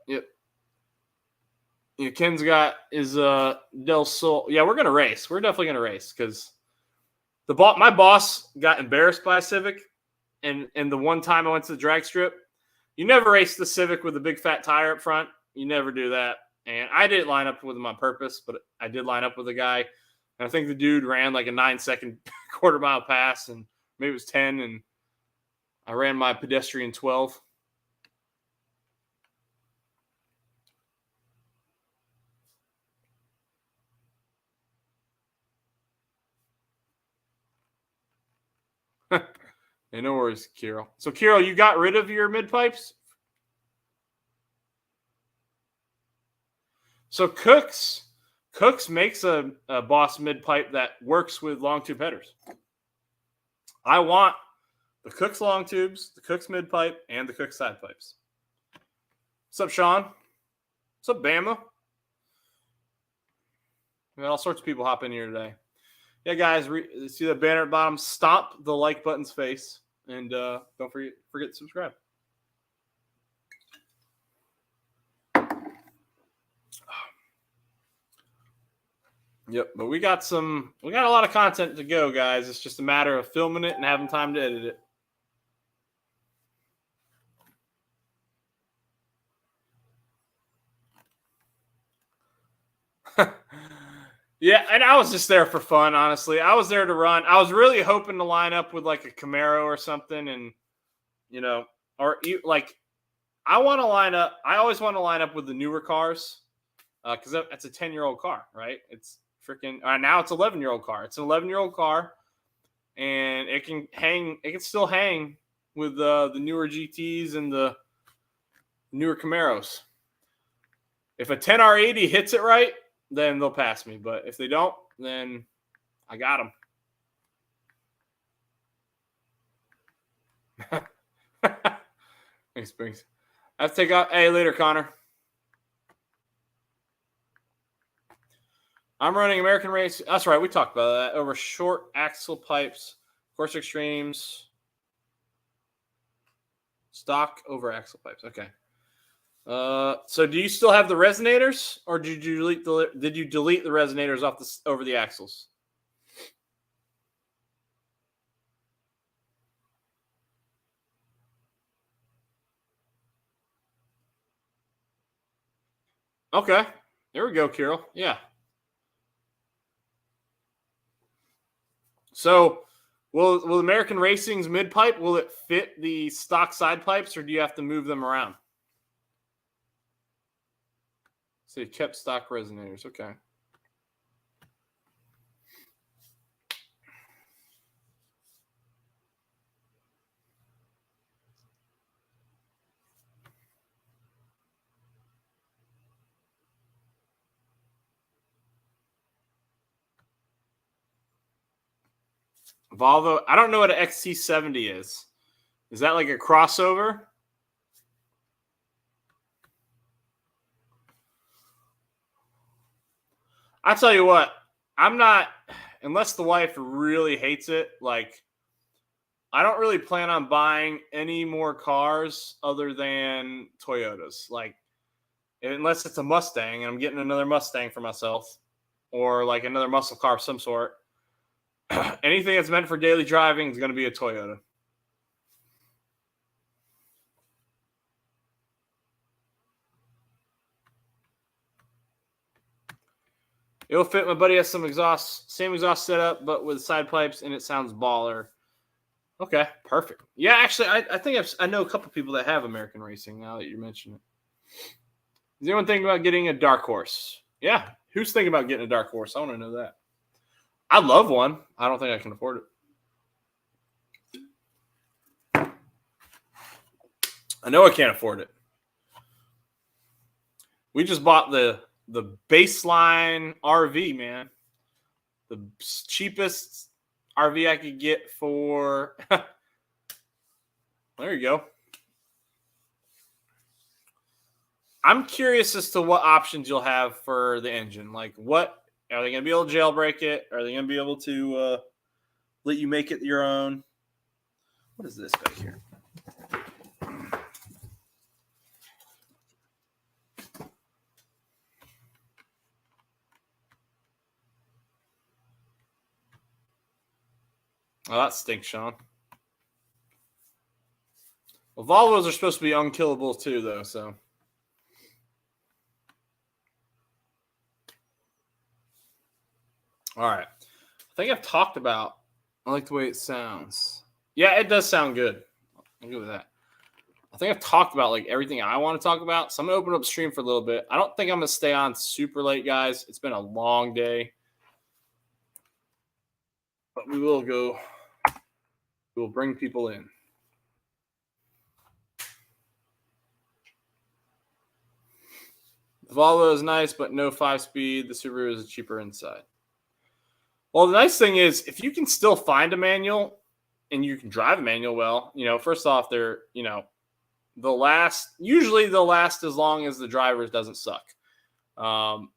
Yep. Yeah, Ken's got is Del Sol. Yeah, we're gonna race. We're definitely gonna race because my boss got embarrassed by a Civic, and the one time I went to the drag strip, you never race the Civic with a big fat tire up front. You never do that. And I didn't line up with him on purpose, but I did line up with a guy. And I think the dude ran like a 9-second quarter mile pass, and maybe it was 10, and I ran my pedestrian 12. Hey, no worries, Kirill. So, Kirill, you got rid of your mid pipes? So, Cooks makes a Boss mid pipe that works with long tube headers. I want the Cooks long tubes, the Cooks mid pipe, and the Cooks side pipes. What's up, Sean? What's up, Bama? We got all sorts of people hop in here today. Yeah, guys, see the banner at the bottom? Stomp the like button's face, and don't forget to subscribe. Yep, but we got a lot of content to go, guys. It's just a matter of filming it and having time to edit it. Yeah, and I was just there for fun, honestly. I was there to run. I was really hoping to line up with like a Camaro or something, and I want to line up. I always want to line up with the newer cars because that's a 10-year-old car, right? It's freaking now it's 11-year-old car. It's an 11-year-old car, and it can hang. It can still hang with the newer GTs and the newer Camaros. If a 10R80 hits it right, then they'll pass me. But if they don't, then I got them. Thanks, Springs. I have to take out. Hey, later, Connor. I'm running American Race. That's right. We talked about that over short axle pipes, course extremes, stock over axle pipes. Okay. So do you still have the resonators, or did you delete the resonators off over the axles? Okay. There we go, Kirill. Yeah. So will American Racing's mid pipe, will it fit the stock side pipes, or do you have to move them around? So you kept stock resonators. Okay. Volvo. I don't know what an XT70 is. Is that like a crossover? I tell you what, I'm not, unless the wife really hates it, like, I don't really plan on buying any more cars other than Toyotas. Like, unless it's a Mustang and I'm getting another Mustang for myself, or like another muscle car of some sort. Anything that's meant for daily driving is going to be a Toyota. It'll fit. My buddy has some same exhaust setup, but with side pipes, and it sounds baller. Okay, perfect. Yeah, actually, I think I know a couple people that have American Racing now that you mention it. Is anyone thinking about getting a dark horse? Yeah, who's thinking about getting a dark horse? I want to know that. I love one. I don't think I can afford it. I know I can't afford it. We just bought the baseline RV, man. The cheapest RV I could get for. There you go. I'm curious as to what options you'll have for the engine. Like, what are they going to be able to jailbreak it? Are they going to be able to let you make it your own? What is this back here? Oh, that stinks, Sean. Well, Volvos are supposed to be unkillable too, though, so. All right. I think I've talked about, I like the way it sounds. Yeah, it does sound good. I'll go with that. I think I've talked about like everything I want to talk about. So I'm going to open up stream for a little bit. I don't think I'm going to stay on super late, guys. It's been a long day. But we will go. We will bring people in. The Volvo is nice, but no 5-speed. The Subaru is cheaper inside. Well, the nice thing is if you can still find a manual and you can drive a manual well, first off, they're, usually they'll last as long as the driver doesn't suck. And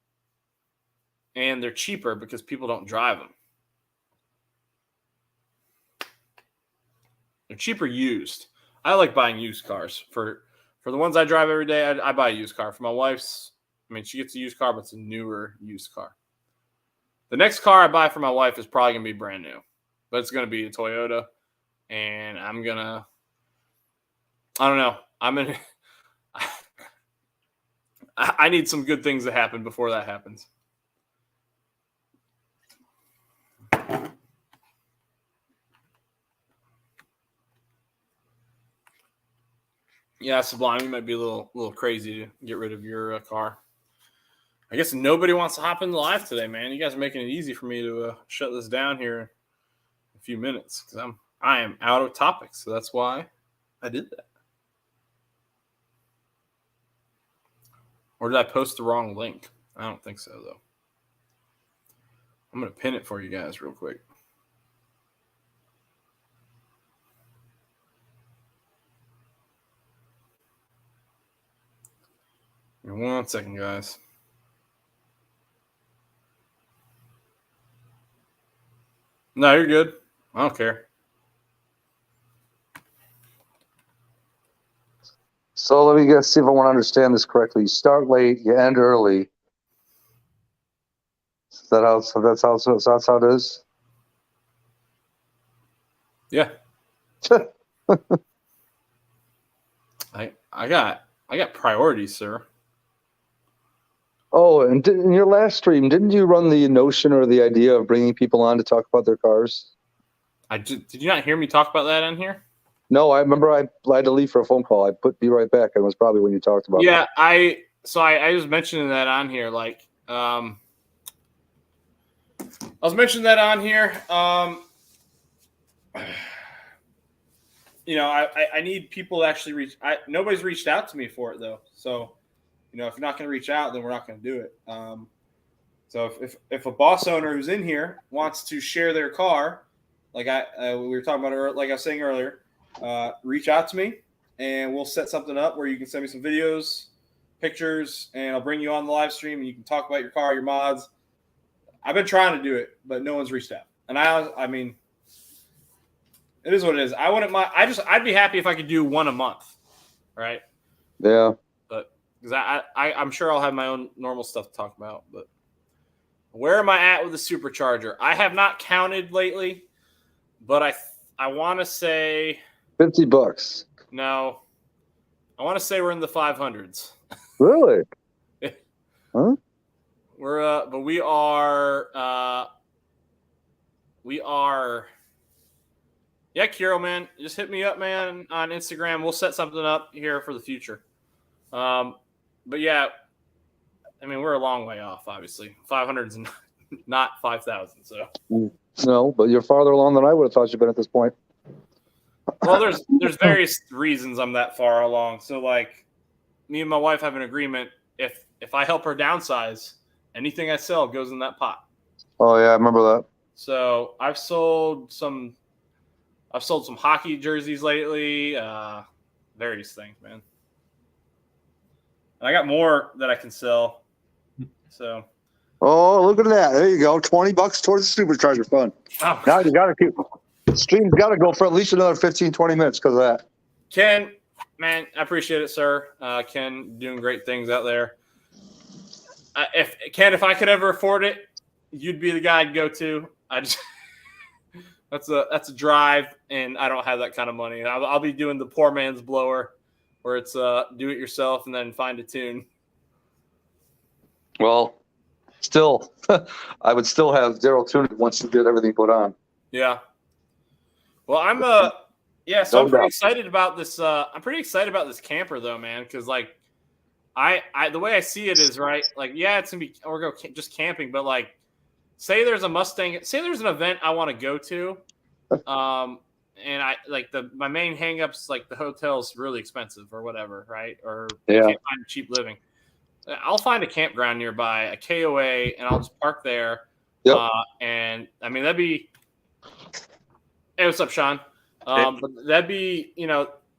they're cheaper because people don't drive them. They're cheaper used. I like buying used cars. For the ones I drive every day, I buy a used car. For my wife's, she gets a used car, but it's a newer used car. The next car I buy for my wife is probably going to be brand new. But it's going to be a Toyota. And I don't know. I need some good things to happen before that happens. Yeah, Sublime, you might be a little crazy to get rid of your car. I guess nobody wants to hop into live today, man. You guys are making it easy for me to shut this down here in a few minutes because I am out of topics. So that's why I did that. Or did I post the wrong link? I don't think so, though. I'm going to pin it for you guys real quick. Give me 1 second, guys. No, you're good. I don't care. So let me see if I want to understand this correctly. You start late, you end early. That's how it is? Yeah. I got priorities, sir. Oh, and in your last stream, didn't you run the notion or the idea of bringing people on to talk about their cars? Did you not hear me talk about that on here? No, I remember I had to leave for a phone call. I put "be right back," and it was probably when you talked about it. Yeah, I was mentioning that on here. Like, I was mentioning that on here. I need people to actually reach. Nobody's reached out to me for it though. So, if you're not going to reach out, then we're not going to do it. So if a boss owner who's in here wants to share their car, like we were talking about, like I was saying earlier, reach out to me and we'll set something up where you can send me some videos, pictures, and I'll bring you on the live stream and you can talk about your car, your mods. I've been trying to do it, but no one's reached out. And I mean, it is what it is. I'd be happy if I could do one a month, right? Yeah. But because I'm sure I'll have my own normal stuff to talk about. But where am I at with the supercharger? I have not counted lately, but I want to say $50. No, I want to say we're in the 500s. Really? Huh? But we are. Yeah, Kiro, man, just hit me up, man, on Instagram. We'll set something up here for the future. But yeah, I mean, we're a long way off, obviously. 500's not 5,000. So No, but you're farther along than I would have thought you'd been at this point. well, there's various reasons I'm that far along. So like me and my wife have an agreement. If I help her downsize, anything I sell goes in that pot. Oh yeah, I remember that. So I've sold some hockey jerseys lately, various things, man. And I got more that I can sell. So Oh, look at that! There you go, $20 towards the supercharger fund. oh, Now you got to keep. Stream's got to go for at least another 15, 20 minutes because of that. Ken, man, I appreciate it, sir. Ken doing great things out there. If I could ever afford it, you'd be the guy I'd go to. That's a drive, and I don't have that kind of money. I'll be doing the poor man's blower, where it's do it yourself and then find a tune. Well, still, I would still have Daryl tune it once you get everything put on. Yeah. Well, So I'm pretty excited about this. I'm pretty excited about this camper though, man, because like I the way I see it is right. Like it's gonna be just camping, but like say there's a Mustang, say there's an event I want to go to, and I like my main hangup's like the hotel's really expensive or whatever, right? Or can't find cheap living. I'll find a campground nearby, a KOA, and I'll just park there. Yep. And I mean that'd be. Hey, what's up, Sean? But that'd be,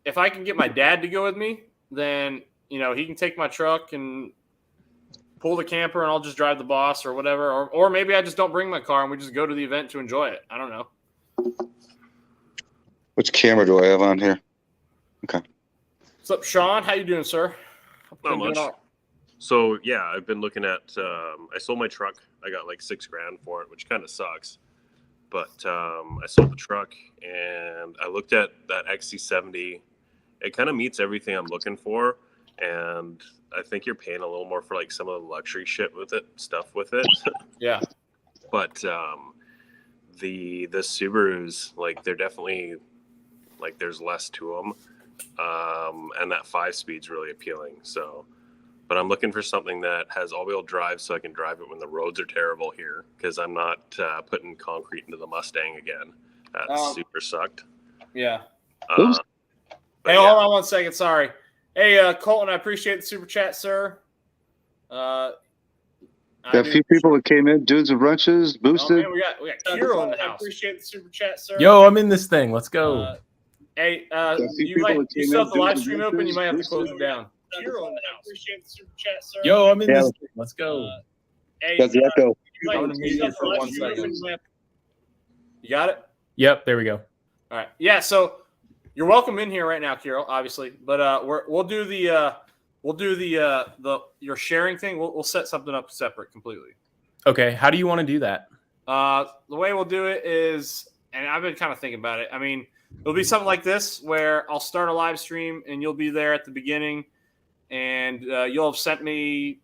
if I can get my dad to go with me, then, he can take my truck and pull the camper and I'll just drive the boss or whatever. Or maybe I just don't bring my car and we just go to the event to enjoy it. I don't know. Which camera do I have on here? Okay. What's up, Sean? How you doing, sir? Not much. So, yeah, I've been looking at, I sold my truck. I got like $6,000 for it, which kind of sucks. But I sold the truck and I looked at that XC70. It kind of meets everything I'm looking for. And I think you're paying a little more for like some of the luxury stuff with it. Yeah. But the Subarus, like they're definitely like there's less to them. And that 5-speed's really appealing. So, but I'm looking for something that has all-wheel drive so I can drive it when the roads are terrible here because I'm not putting concrete into the Mustang again. That super sucked. Yeah. Hey, hold on 1 second. Sorry. Hey, Colton, I appreciate the super chat, sir. Got a few people that came in, dudes with wrenches, boosted. Oh, man, we got Kiro in the house. I appreciate the super chat, sir. Yo, I'm in this thing. Let's go. Hey, you still have the live stream open. You might have to close it down. Hero in the house. Appreciate the super chat, sir. Yo, I'm in this. Let's go. Hey, That's the echo. I'm gonna mute you for 1 second. You got it? Yep, there we go. All right. Yeah. So you're welcome in here right now, Kiro. Obviously, but we'll do the your sharing thing. We'll set something up separate completely. Okay. How do you want to do that? The way we'll do it is, and I've been kind of thinking about it. I mean, it'll be something like this where I'll start a live stream and you'll be there at the beginning. And you'll have sent me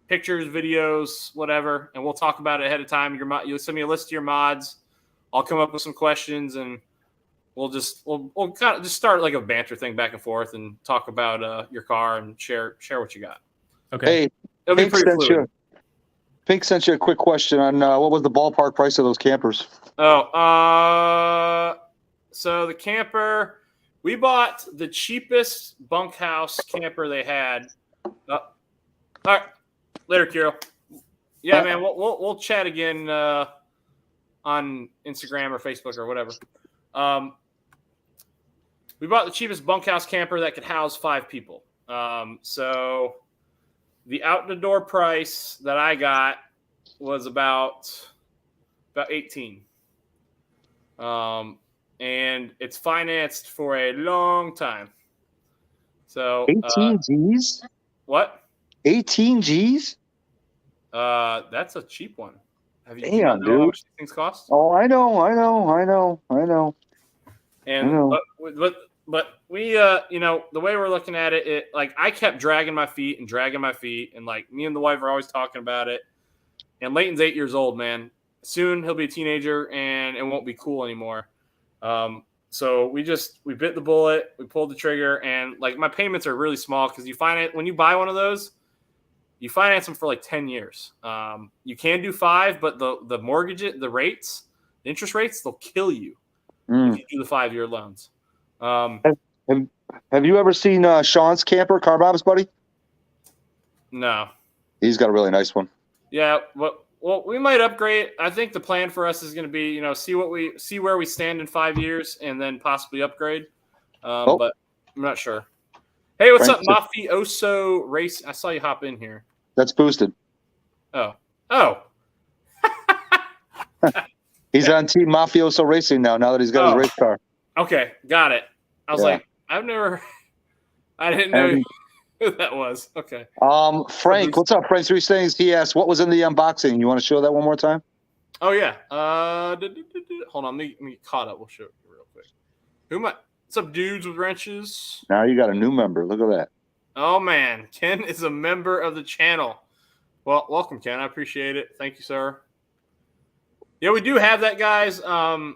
pictures, videos, whatever, and we'll talk about it ahead of time. You'll send me a list of your mods. I'll come up with some questions, and we'll kind of just start like a banter thing back and forth and talk about your car and share what you got. Okay. Hey, It'll be pretty fluid. Pink sent you a quick question on what was the ballpark price of those campers? Oh, so the camper. We bought the cheapest bunkhouse camper they had. All right, later, Kiro. Yeah, man, we'll chat again on Instagram or Facebook or whatever. We bought the cheapest bunkhouse camper that could house 5 people. So the out the door price that I got was about 18. And it's financed for a long time. So 18 G's? What? 18 G's? That's a cheap one. Have you Damn, know dude. how much these things cost? Oh, I know. And but we the way we're looking at it, like I kept dragging my feet, and like me and the wife are always talking about it. And Leighton's 8 years old, man. Soon he'll be a teenager and it won't be cool anymore. So we bit the bullet, we pulled the trigger, and like my payments are really small because you find it when you buy one of those, You finance them for like 10 years. You can do 5, but the mortgage, the rates, the interest rates, they'll kill you if you do the 5-year loans. Have you ever seen Sean's camper, Car Bob's buddy? No. He's got a really nice one. Yeah, well, we might upgrade. I think the plan for us is going to be, see where we stand in 5 years, and then possibly upgrade. But I'm not sure. Hey, what's up, Mafioso Race? I saw you hop in here. That's boosted. Oh. He's on Team Mafioso Racing now that he's got his race car. Okay, got it. I was like, I didn't know who that was. Okay. Frank, what's up, Frank? 3 things. He asked, what was in the unboxing? You want to show that one more time? Oh, yeah. Hold on. Let me caught up. We'll show it real quick. What's up, dudes with wrenches? Now you got a new member. Look at that. Oh, man. Ken is a member of the channel. Well, welcome, Ken. I appreciate it. Thank you, sir. Yeah, we do have that, guys. Long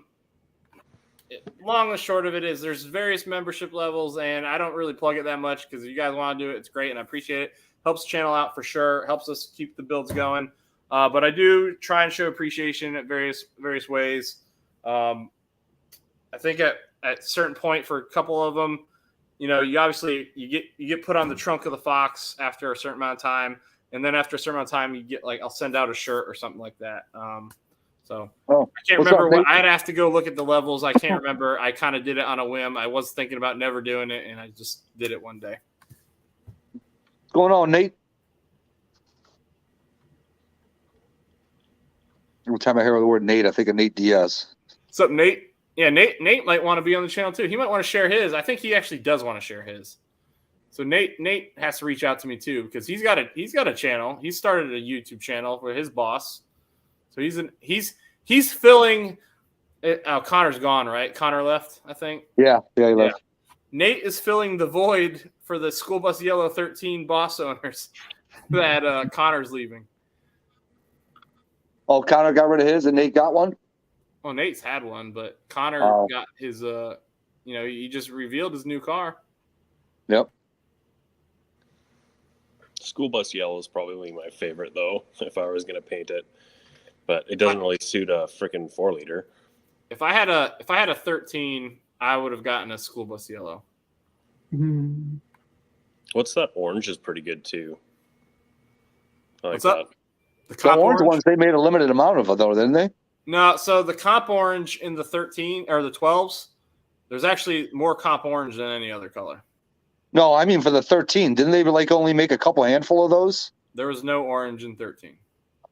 and short of it is there's various membership levels, and I don't really plug it that much because if you guys want to do it, it's great, and I appreciate it. Helps the channel out for sure. Helps us keep the builds going. But I do try and show appreciation at various ways. I think at a certain point for a couple of them, you obviously you get put on the trunk of the Fox after a certain amount of time, and then after a certain amount of time you get I'll send out a shirt or something like that. I can't remember I'd have to go look at the levels. I can't remember. I kind of did it on a whim. I was thinking about never doing it, and I just did it one day. What's going on, Nate? Every time I hear the word Nate, I think of Nate Diaz. What's up, Nate? Yeah, Nate might want to be on the channel too. He might want to share his. I think he actually does want to share his. So Nate has to reach out to me too because he's got a channel. He started a YouTube channel for his boss. So he's filling. Connor's gone, right? Connor left, I think. Yeah, he left. Nate is filling the void for the School Bus Yellow 13 boss owners that Connor's leaving. Oh, Connor got rid of his and Nate got one? Well, Nate's had one, but Connor got his, he just revealed his new car. Yep. School Bus Yellow is probably my favorite, though, if I was going to paint it. But it doesn't really suit a freaking 4-liter. If I had a 13, I would have gotten a School Bus Yellow. What's that orange is pretty good, too. I like What's up? The orange ones, they made a limited amount of it, though, didn't they? No, so the comp orange in the 13 or the 12s, there's actually more comp orange than any other color. No, I mean for the 13. Didn't they only make a handful of those? There was no orange in 13.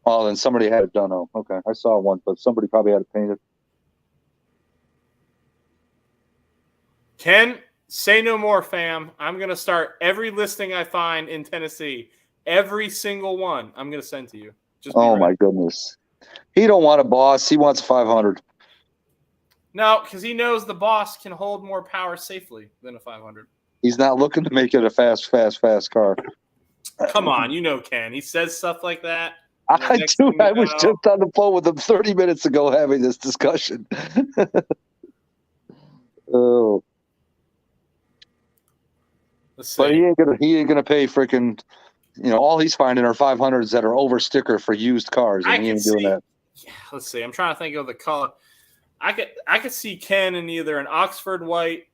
Oh, then somebody had it done. Oh, okay. I saw one, but somebody probably had it painted. Ken, say no more, fam. I'm going to start every listing I find in Tennessee. Every single one I'm going to send to you. My goodness. He don't want a boss. He wants 500. No, because he knows the boss can hold more power safely than a 500. He's not looking to make it a fast car. Come on, Ken. He says stuff like that. I was just on the phone with him 30 minutes ago having this discussion. Oh. But he ain't gonna pay freaking. All he's finding are 500s that are over sticker for used cars, and he ain't doing that. Yeah, let's see. I'm trying to think of the color. I could see Ken in either an Oxford white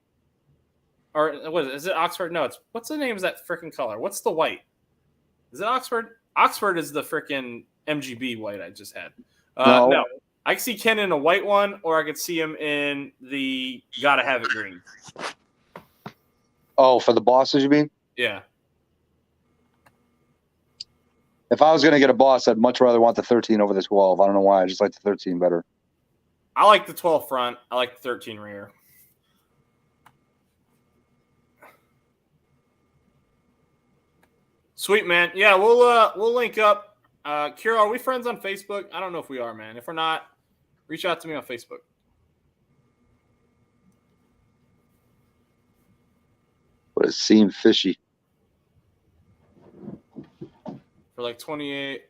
or what is it? Oxford? No, what's the name of that freaking color? What's the white? Is it Oxford? Oxford is the freaking MGB white I just had. No, I could see Ken in a white one, or I could see him in the gotta have it green. Oh, for the bosses, you mean? Yeah. If I was going to get a boss, I'd much rather want the 13 over the 12. I don't know why. I just like the 13 better. I like the 12 front. I like the 13 rear. Sweet, man. Yeah, we'll link up. Kira, are we friends on Facebook? I don't know if we are, man. If we're not, reach out to me on Facebook. But it seemed fishy. For like 28,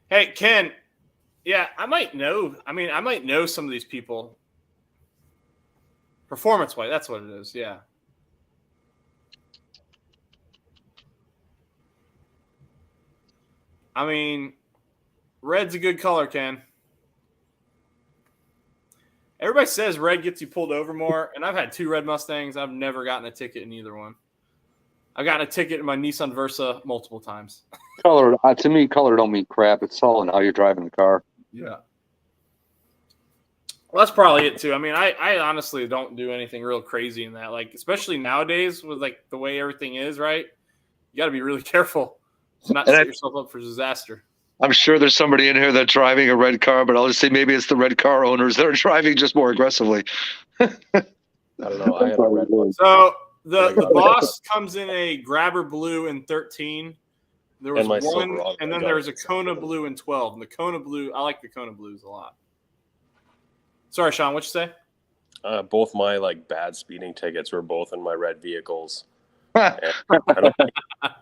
hey Ken, yeah, I might know some of these people. Performance wise, that's what it is. Yeah. I mean, red's a good color, Ken. Everybody says red gets you pulled over more, and I've had 2 red Mustangs. I've never gotten a ticket in either one. I've gotten a ticket in my Nissan Versa multiple times. Color, to me, color don't mean crap. It's all in how you're driving the car. Yeah. Well, that's probably it too. I mean, I honestly don't do anything real crazy in that. Like, especially nowadays with like the way everything is, right? You got to be really careful to not set yourself up for disaster. I'm sure there's somebody in here that's driving a red car, but I'll just say maybe it's the red car owners that are driving just more aggressively. I don't know. I had a red one. So the boss comes in a Grabber blue in 13. There was one, and then there was a Kona blue in 12. And the Kona blue, I like the Kona blues a lot. Sorry, Sean, what'd you say? Both my like bad speeding tickets were both in my red vehicles. I don't think I've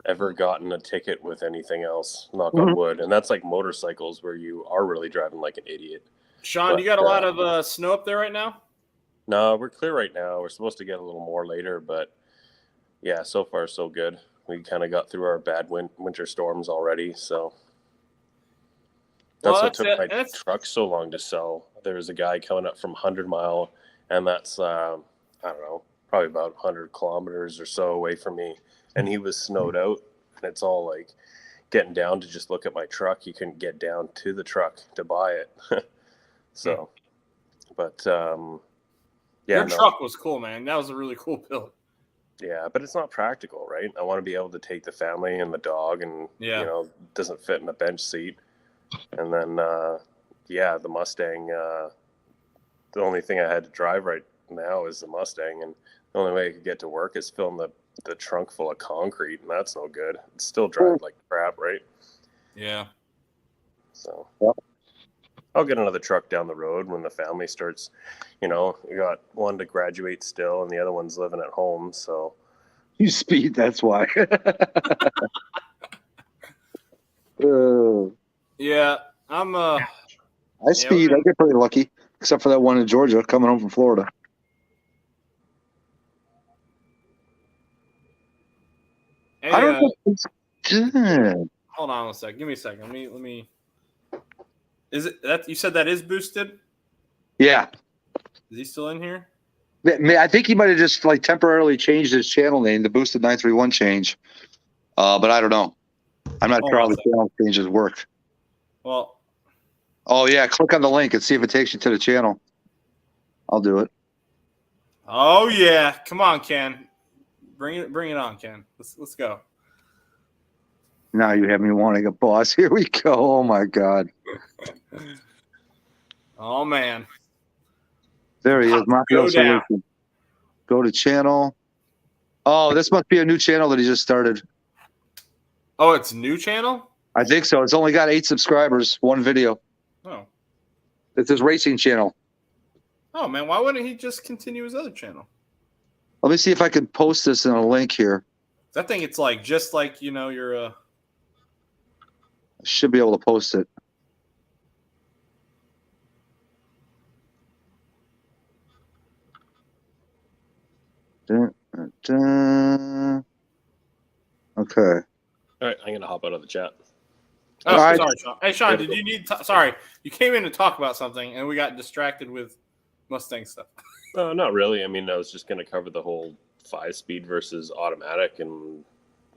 ever gotten a ticket with anything else, knock on wood. And that's like motorcycles where you are really driving like an idiot. Sean, you got a lot of snow up there right now? No, we're clear right now. We're supposed to get a little more later, but yeah, so far so good. We kind of got through our bad winter storms already, so that's what took my truck so long to sell. There was a guy coming up from 100 Mile, and that's I don't know, probably about 100 kilometers or so away from me, and he was snowed out, and it's all like getting down to just look at my truck. You couldn't get down to the truck to buy it. So, but yeah, your truck was cool, man. That was a really cool build. Yeah, but it's not practical, right? I want to be able to take the family and the dog, and you know, it doesn't fit in a bench seat. And then the Mustang, the only thing I had to drive right now is the Mustang, and the only way I could get to work is filling the trunk full of concrete, and that's no good. It still drives like crap, right? Yeah. So I'll get another truck down the road when the family starts. You know, we got one to graduate still, and the other one's living at home. So you speed, that's why. Yeah, I'm. I speed. I get pretty lucky, except for that one in Georgia coming home from Florida. Hey, I don't know if it's good. Hold on a sec. Give me a second. Let me. Is it that you said that is boosted? Yeah. Is he still in here? I think he might have just like temporarily changed his channel name, the Boosted 931 change. But I don't know. I'm not sure how the channel changes work. Well. Oh yeah, click on the link and see if it takes you to the channel. I'll do it. Oh yeah, come on, Ken. Bring it on, Ken. Let's go. Now you have me wanting a boss. Here we go. Oh my God. Oh man. There he is. Go to channel. Oh, this must be a new channel that he just started. Oh, it's a new channel? I think so. It's only got 8 subscribers, 1 video. Oh. It's his racing channel. Oh man, why wouldn't he just continue his other channel? Let me see if I can post this in a link here. I think it's like just like, you know, your I should be able to post it. Okay. All right, I'm gonna hop out of the chat. Oh, sorry, Sean. Hey, Sean, did you need? Sorry, you came in to talk about something, and we got distracted with Mustang stuff. Not really. I mean, I was just gonna cover the whole 5-speed versus automatic, and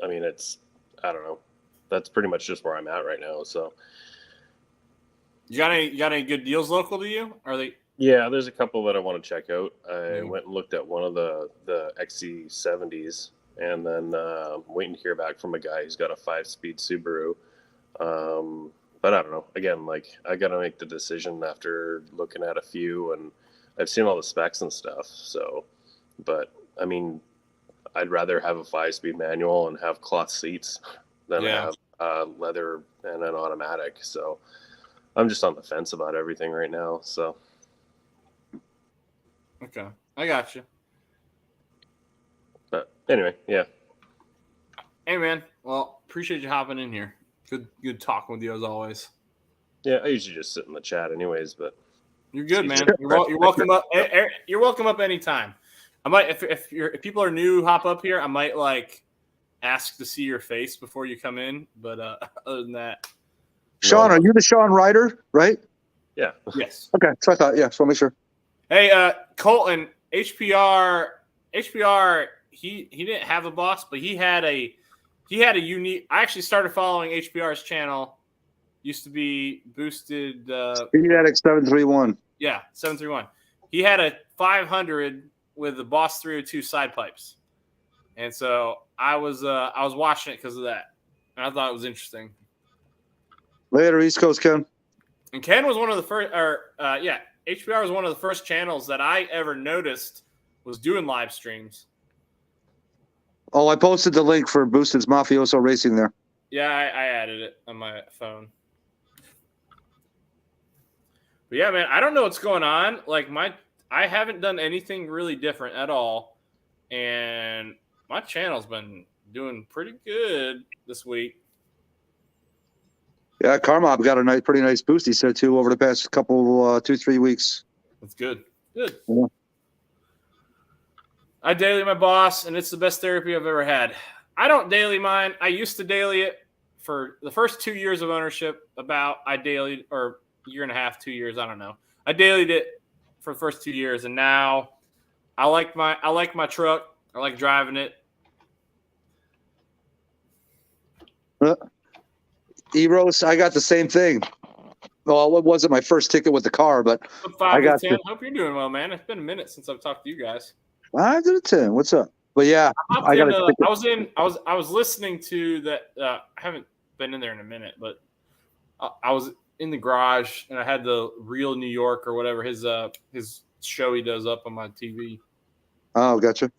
I mean, I don't know. That's pretty much just where I'm at right now. So, you got any good deals local to you? Are they? Yeah, there's a couple that I want to check out. I went and looked at one of the XC70s, and then waiting to hear back from a guy who's got a 5-speed Subaru. But I don't know. Again, like I got to make the decision after looking at a few, and I've seen all the specs and stuff. So, but I mean, I'd rather have a 5-speed manual and have cloth seats than have leather and an automatic. So, I'm just on the fence about everything right now. So. Okay, I got you. But anyway, yeah. Hey, man. Well, appreciate you hopping in here. Good talking with you as always. Yeah, I usually just sit in the chat, anyways. But you're good, man. You're welcome up. You're welcome up anytime. I might, if people are new, hop up here. I might like ask to see your face before you come in. But other than that, Sean, are you the Sean Ryder, right? Yeah. yes. Okay, so I thought, yeah, so I'll make sure. Hey, Colton, HPR, he didn't have a boss, but he had a unique. I actually started following HPR's channel. Used to be boosted. Speed Addict 731. Yeah, 731. He had a 500 with the Boss 302 side pipes, and so I was watching it because of that, and I thought it was interesting. Later, East Coast Ken. And Ken was one of the first, HPR was one of the first channels that I ever noticed was doing live streams. Oh, I posted the link for Boosted's Mafioso Racing there. Yeah, I added it on my phone. But yeah, man, I don't know what's going on. Like I haven't done anything really different at all, and my channel's been doing pretty good this week. Yeah, Carmob got a pretty nice boost, he said, too, over the past couple, 2-3 weeks. That's good. Good. Yeah. I daily my boss, and it's the best therapy I've ever had. I don't daily mine. I used to daily it for the first 2 years of ownership. I dailied, or year and a half, 2 years, I don't know. I dailied it for the first 2 years, and now I like my truck. I like driving it. Eros, I got the same thing. Well, it wasn't my first ticket with the car, but I got 5 to 10. Hope you're doing well, man. It's been a minute since I've talked to you guys. 5 to 10. What's up? But yeah, I got I was listening to that. I haven't been in there in a minute, but I was in the garage and I had the Real New York or whatever his show he does up on my TV. Oh, gotcha.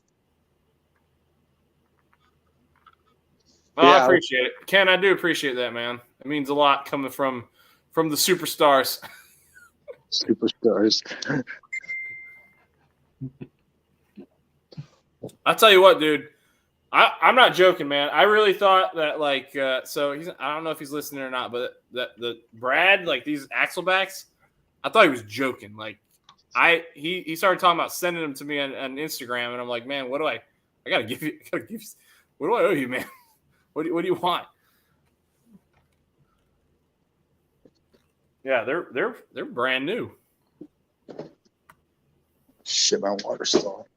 Oh, yeah. I appreciate it, Ken. I do appreciate that, man. It means a lot coming from the superstars. Superstars. I'll tell you what, dude. I'm not joking, man. I really thought that, like, so I don't know if he's listening or not, but the Brad, like these Axelbacks, I thought he was joking. Like, he started talking about sending them to me on Instagram, and I'm like, man, what do I gotta give you? What do I owe you, man? What do you want? Yeah, they're brand new. Shit, my water's still.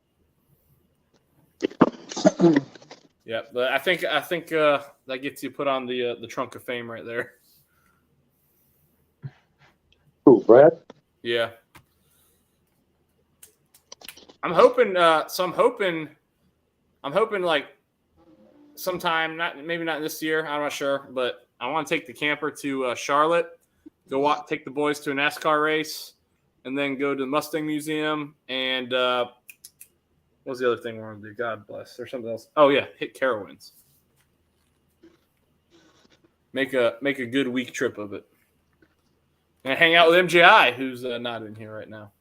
Yeah, but I think that gets you put on the trunk of fame right there. Who, Brad? Yeah. I'm hoping like sometime, maybe not this year, I'm not sure, but I want to take the camper to Charlotte, take the boys to a NASCAR race, and then go to the Mustang Museum. And what was the other thing we want to do? God bless. There's something else. Oh yeah, hit Carowinds. Make a good week trip of it, and hang out with MJI, who's not in here right now.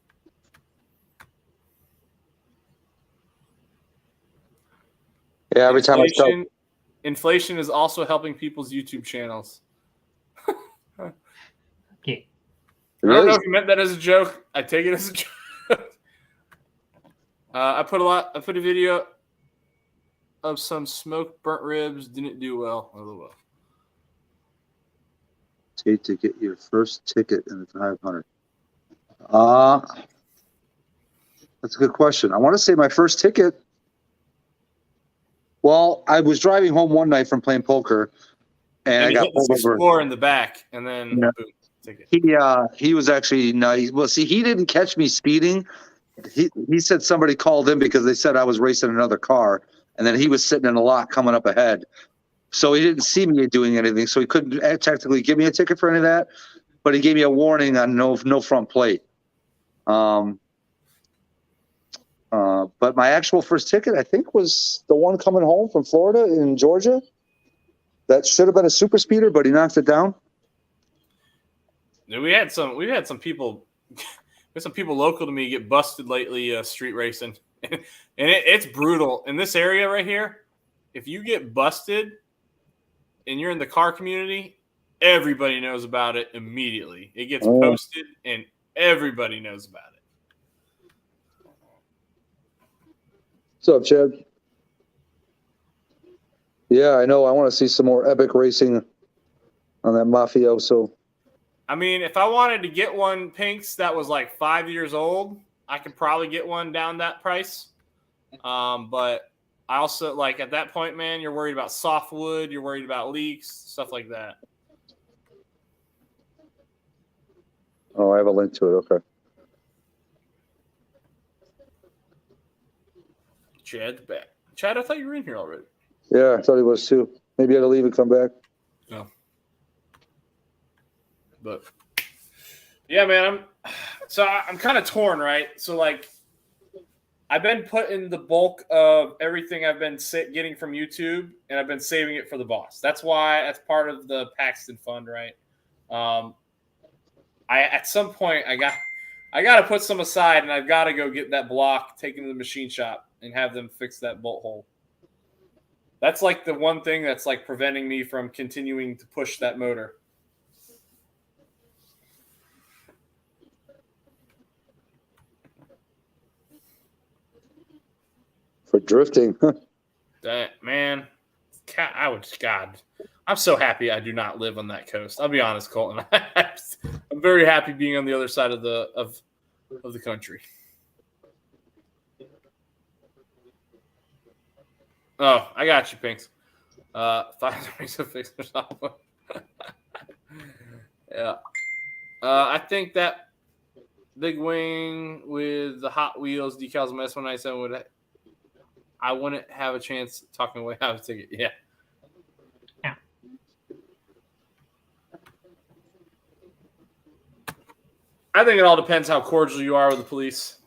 Yeah, every time I start. Inflation is also helping people's YouTube channels. Okay. I don't know if you meant that as a joke. I take it as a joke. I put a video of some smoked burnt ribs. Didn't do well. LOL. Take to get your first ticket in the 500. That's a good question. I want to say my first ticket. Well, I was driving home one night from playing poker, and I got pulled over. Explorer in the back, and then boom, ticket. He was actually nice. Well, see, he didn't catch me speeding. He said somebody called him because they said I was racing another car, and then he was sitting in a lot coming up ahead. So he didn't see me doing anything, so he couldn't technically give me a ticket for any of that. But he gave me a warning on no front plate. But my actual first ticket, I think, was the one coming home from Florida in Georgia. That should have been a super speeder, but he knocked it down. We had some people. There's some people local to me get busted lately street racing, and it's brutal in this area right here. If you get busted and you're in the car community, everybody knows about it immediately. It gets posted, and everybody knows about it. What's up, Chad? Yeah, I know. I want to see some more epic racing on that Mafioso. I mean, if I wanted to get one Pinks that was like 5 years old, I could probably get one down that price. But I also like at that point, man, you're worried about softwood, you're worried about leaks, stuff like that. Oh, I have a link to it. Okay. Chad's back. Chad, I thought you were in here already. Yeah, I thought he was too. Maybe I had to leave and come back. No. But yeah, man, I'm kind of torn, right? So like, I've been putting the bulk of everything I've been getting from YouTube, and I've been saving it for the boss. That's part of the Paxton Fund, right? At some point I got to put some aside, and I've got to go get that block taken to the machine shop and have them fix that bolt hole. That's like the one thing that's like preventing me from continuing to push that motor. For drifting. That man, God, I'm so happy I do not live on that coast. I'll be honest, Colton. I'm very happy being on the other side of the country. Oh, I got you, Pinks. 5 degrees of fix or something. Yeah. I think that big wing with the Hot Wheels decals on S197 I wouldn't have a chance talking away out of a ticket. Yeah. Yeah. I think it all depends how cordial you are with the police.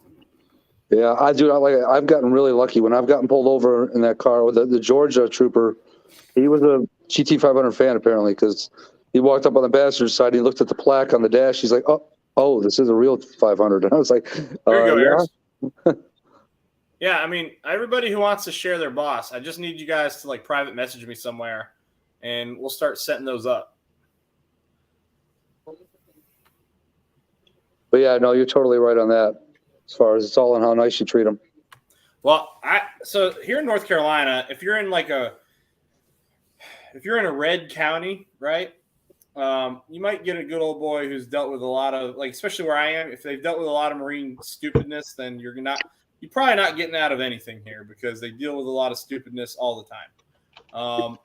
Yeah, I do not like it. I've gotten really lucky when I've gotten pulled over in that car with the Georgia trooper. He was a GT500 fan apparently because he walked up on the passenger side. He looked at the plaque on the dash. He's like, "Oh, this is a real 500." And I was like, "There you go, yeah." Eric." Yeah, I mean, everybody who wants to share their boss, I just need you guys to like private message me somewhere, and we'll start setting those up. But yeah, no, you're totally right on that. As far as it's all in how nice you treat them. Well, so here in North Carolina, if you're in a red county, right, you might get a good old boy who's dealt with a lot of like, especially where I am. If they've dealt with a lot of marine stupidness, then you're probably not getting out of anything here because they deal with a lot of stupidness all the time.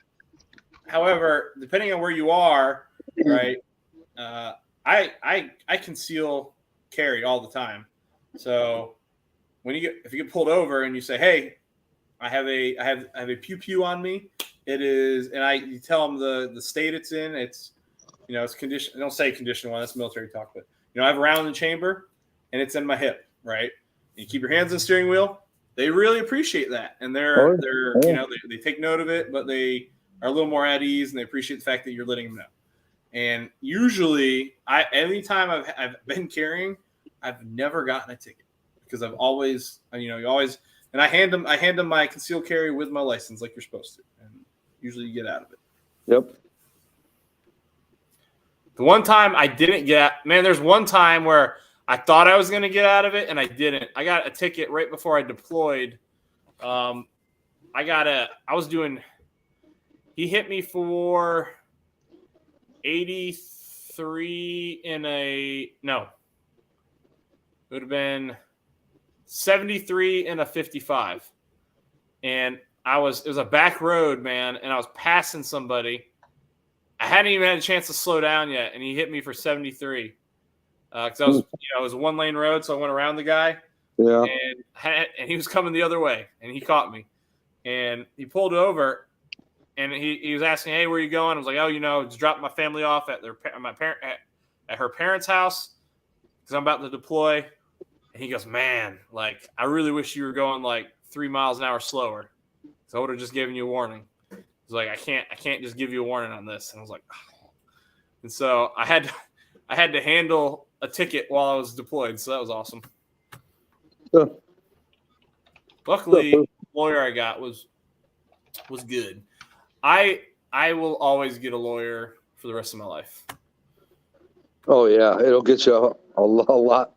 However, depending on where you are, right, I conceal carry all the time. So if you get pulled over and you say, "Hey, I have a pew pew on me," it is, and you tell them the state it's in. It's it's condition. Don't say condition one. That's military talk, but I have a round in the chamber, and it's in my hip, right? You keep your hands on the steering wheel. They really appreciate that, and they take note of it, but they are a little more at ease, and they appreciate the fact that you're letting them know. And usually, anytime I've been carrying, I've never gotten a ticket because I've always, and I hand them my concealed carry with my license like you're supposed to, and usually you get out of it. Yep. The one time I didn't there's one time where I thought I was going to get out of it, and I didn't. I got a ticket right before I deployed. He hit me for 83 it would have been 73 in a 55. And it was a back road, man, and I was passing somebody. I hadn't even had a chance to slow down yet, and he hit me for 73. Because it was a 1-lane road, so I went around the guy. Yeah. And he was coming the other way, and he caught me. And he pulled over, and he was asking, "Hey, where are you going?" I was like, "Oh, just dropped my family off at her parents' house because I'm about to deploy." And he goes, "Man, like I really wish you were going like 3 miles an hour slower. So I would have just given you a warning." He's like, I can't just give you a warning on this." And I was like, oh. And so I had to handle a ticket while I was deployed, so that was awesome. Yeah. Luckily, the lawyer I got was good. I will always get a lawyer for the rest of my life. Oh yeah, it'll get you a lot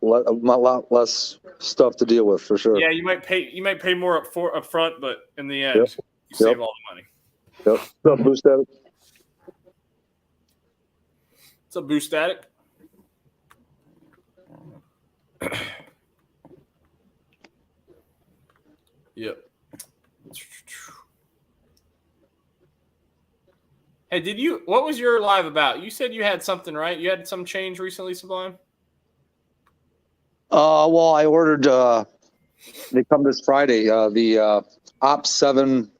less stuff to deal with for sure. Yeah, you might pay more up front, but in the end, you save all the money. Yep. What's up, Boost Static? What's up, Boost Static? Yep. Hey, what was your live about? You said you had something, right? You had some change recently, Sublime? Well, I ordered, they come this Friday, the Op 7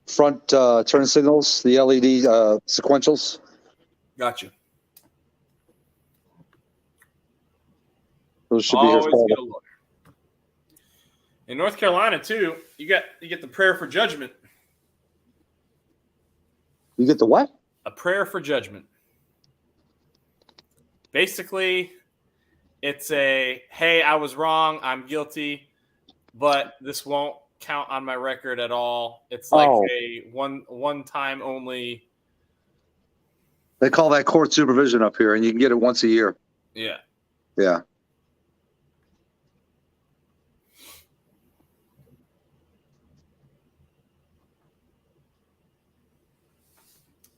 front turn signals, the LED sequentials. Gotcha. Those should be here. Always get a look. In North Carolina, too, you get the prayer for judgment. You get the what? A prayer for judgment. Basically, it's a, hey, I was wrong, I'm guilty, but this won't count on my record at all. It's like a one time only. They call that court supervision up here, and you can get it once a year. Yeah. Yeah.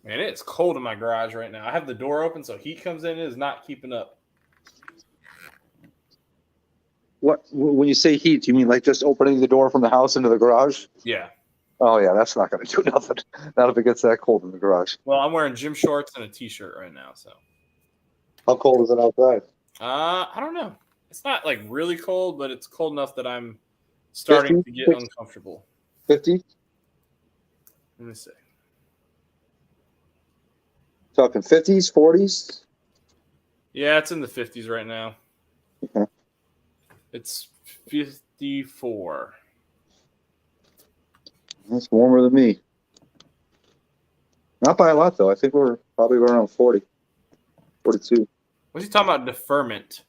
Man, it's cold in my garage right now. I have the door open, so heat comes in. It is not keeping up. What, when you say heat, you mean like just opening the door from the house into the garage? Yeah. Oh yeah, that's not going to do nothing. Not if it gets that cold in the garage. Well, I'm wearing gym shorts and a t-shirt right now, so. How cold is it outside? I don't know. It's not like really cold, but it's cold enough that I'm starting 50? to get uncomfortable. 50? Let me see. Talking 50s, 40s? Yeah, it's in the 50s right now. Okay. It's 54. That's warmer than me. Not by a lot, though. I think we're probably around 40, 42. What's he talking about? Deferment.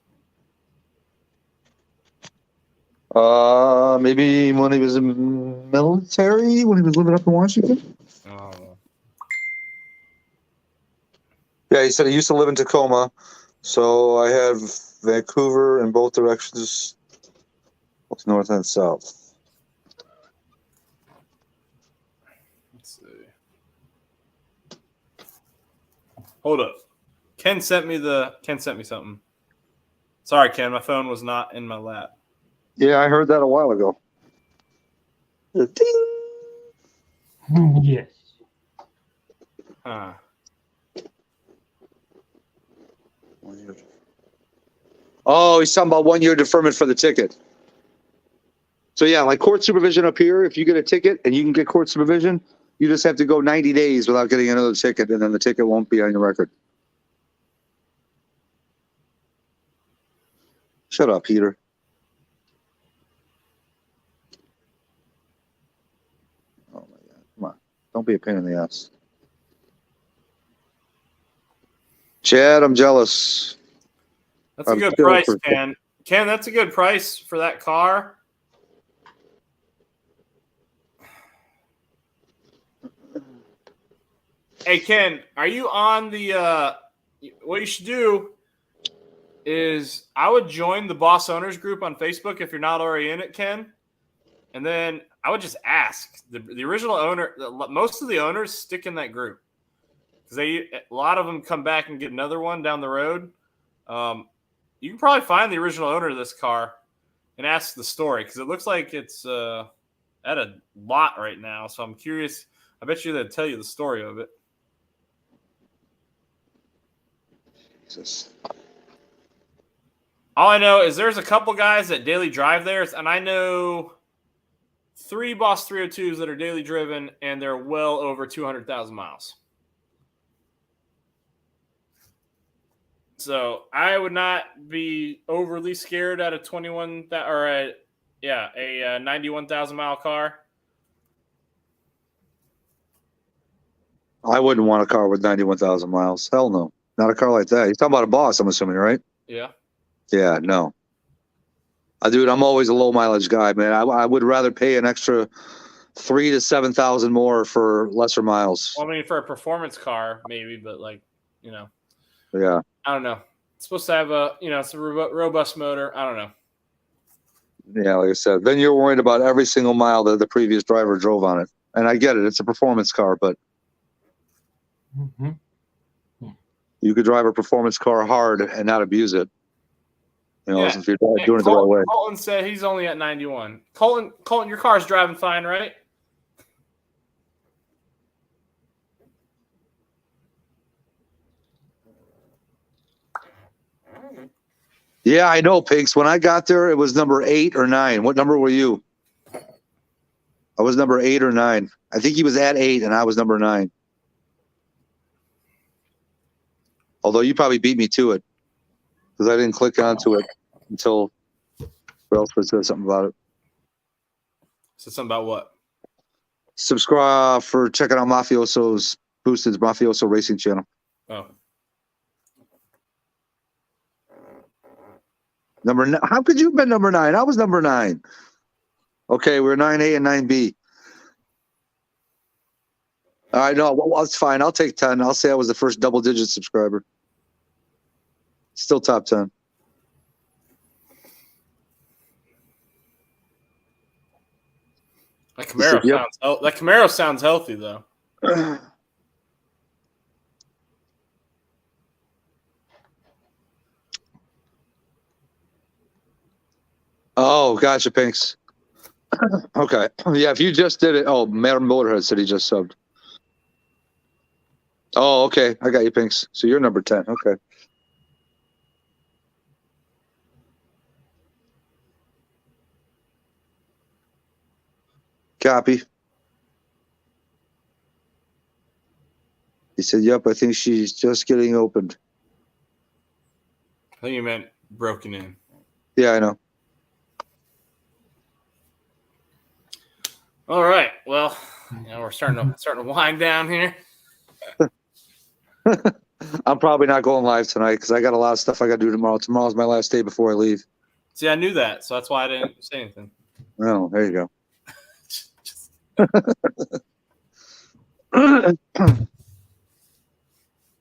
Maybe when he was in the military, when he was living up in Washington. Oh. Yeah, he said he used to live in Tacoma, so I have Vancouver in both directions, both north and south. Let's see. Hold up. Ken sent me something. Sorry, Ken, my phone was not in my lap. Yeah, I heard that a while ago. Ding! Yes. Huh. Oh, he's talking about 1 year deferment for the ticket. So yeah, like court supervision up here, if you get a ticket and you can get court supervision, you just have to go 90 days without getting another ticket, and then the ticket won't be on your record. Shut up, Peter. Oh my God, come on. Don't be a pain in the ass. Chad, I'm jealous. That's a good price, Ken. Ken, that's a good price for that car. Hey, Ken, are you on the what you should do is I would join the Boss Owners group on Facebook if you're not already in it, Ken. And then I would just ask. The original owner, most of the owners stick in that group. Because a lot of them come back and get another one down the road. You can probably find the original owner of this car and ask the story because it looks like it's at a lot right now. So I'm curious. I bet you they'll tell you the story of it. Jesus. All I know is there's a couple guys that daily drive there, and I know 3 Boss 302s that are daily driven, and they're well over 200,000 miles. So I would not be overly scared at a 91,000 mile car. I wouldn't want a car with 91,000 miles. Hell no. Not a car like that. You're talking about a Boss, I'm assuming, right? Yeah. Yeah, no. Dude, I'm always a low mileage guy, man. I would rather pay an extra 3,000 to 7,000 more for lesser miles. Well, I mean, for a performance car, maybe, but Yeah. I don't know. It's supposed to have it's a robust motor. I don't know. Yeah, like I said, then you're worried about every single mile that the previous driver drove on it. And I get it. It's a performance car, but Mm-hmm. you could drive a performance car hard and not abuse it. You know, Yeah. if you're doing it the right way. Colton said he's only at 91. Colton, your car's driving fine, right? Yeah, I know, Pinks. When I got there, it was number 8 or 9. What number were you? I was number 8 or 9. I think he was at 8, and I was number 9. Although you probably beat me to it because I didn't click onto it until Ralph said something about it. Said something about what? Subscribe for checking out Mafioso's Boosted's Mafioso Racing channel. Oh. How could you have been number 9? I was number 9. Okay, we're 9A and 9B. All right, no, well, it's fine. I'll take 10. I'll say I was the first double-digit subscriber. Still top 10. That Camaro sounds healthy though. Oh, gotcha, Pinks. Okay. Yeah, if you just did it. Oh, Madam Motorhead said he just subbed. Oh, okay. I got you, Pinks. So you're number 10. Okay. Copy. He said, yep, I think she's just getting opened. I think you meant broken in. Yeah, I know. All right. Well, we're starting to wind down here. I'm probably not going live tonight because I got a lot of stuff I got to do tomorrow. Tomorrow's my last day before I leave. See, I knew that, so that's why I didn't say anything. Oh, there you go.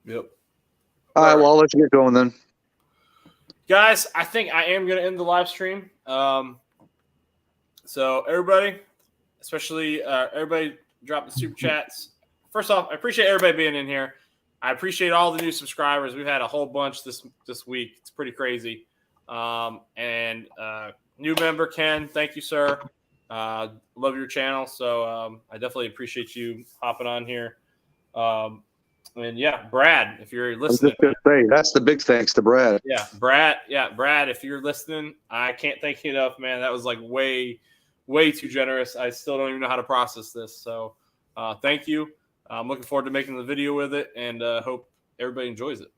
Yep. All right, well, I'll let you get going then. Guys, I think I am going to end the live stream. So everybody, especially everybody drop the super chats. First off, I appreciate everybody being in here. I appreciate all the new subscribers. We've had a whole bunch this week. It's pretty crazy. And new member, Ken, thank you, sir. Love your channel. So I definitely appreciate you hopping on here. And yeah, Brad, if you're listening. I was just gonna say, that's the big thanks to Brad. Yeah, Brad, if you're listening, I can't thank you enough, man. That was like way too generous. I still don't even know how to process this. So thank you. I'm looking forward to making the video with it, and hope everybody enjoys it.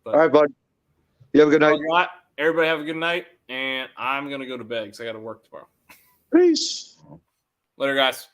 But, all right, bud. You have a good night. Everybody have a good night, and I'm going to go to bed because I got to work tomorrow. Peace. Later, guys.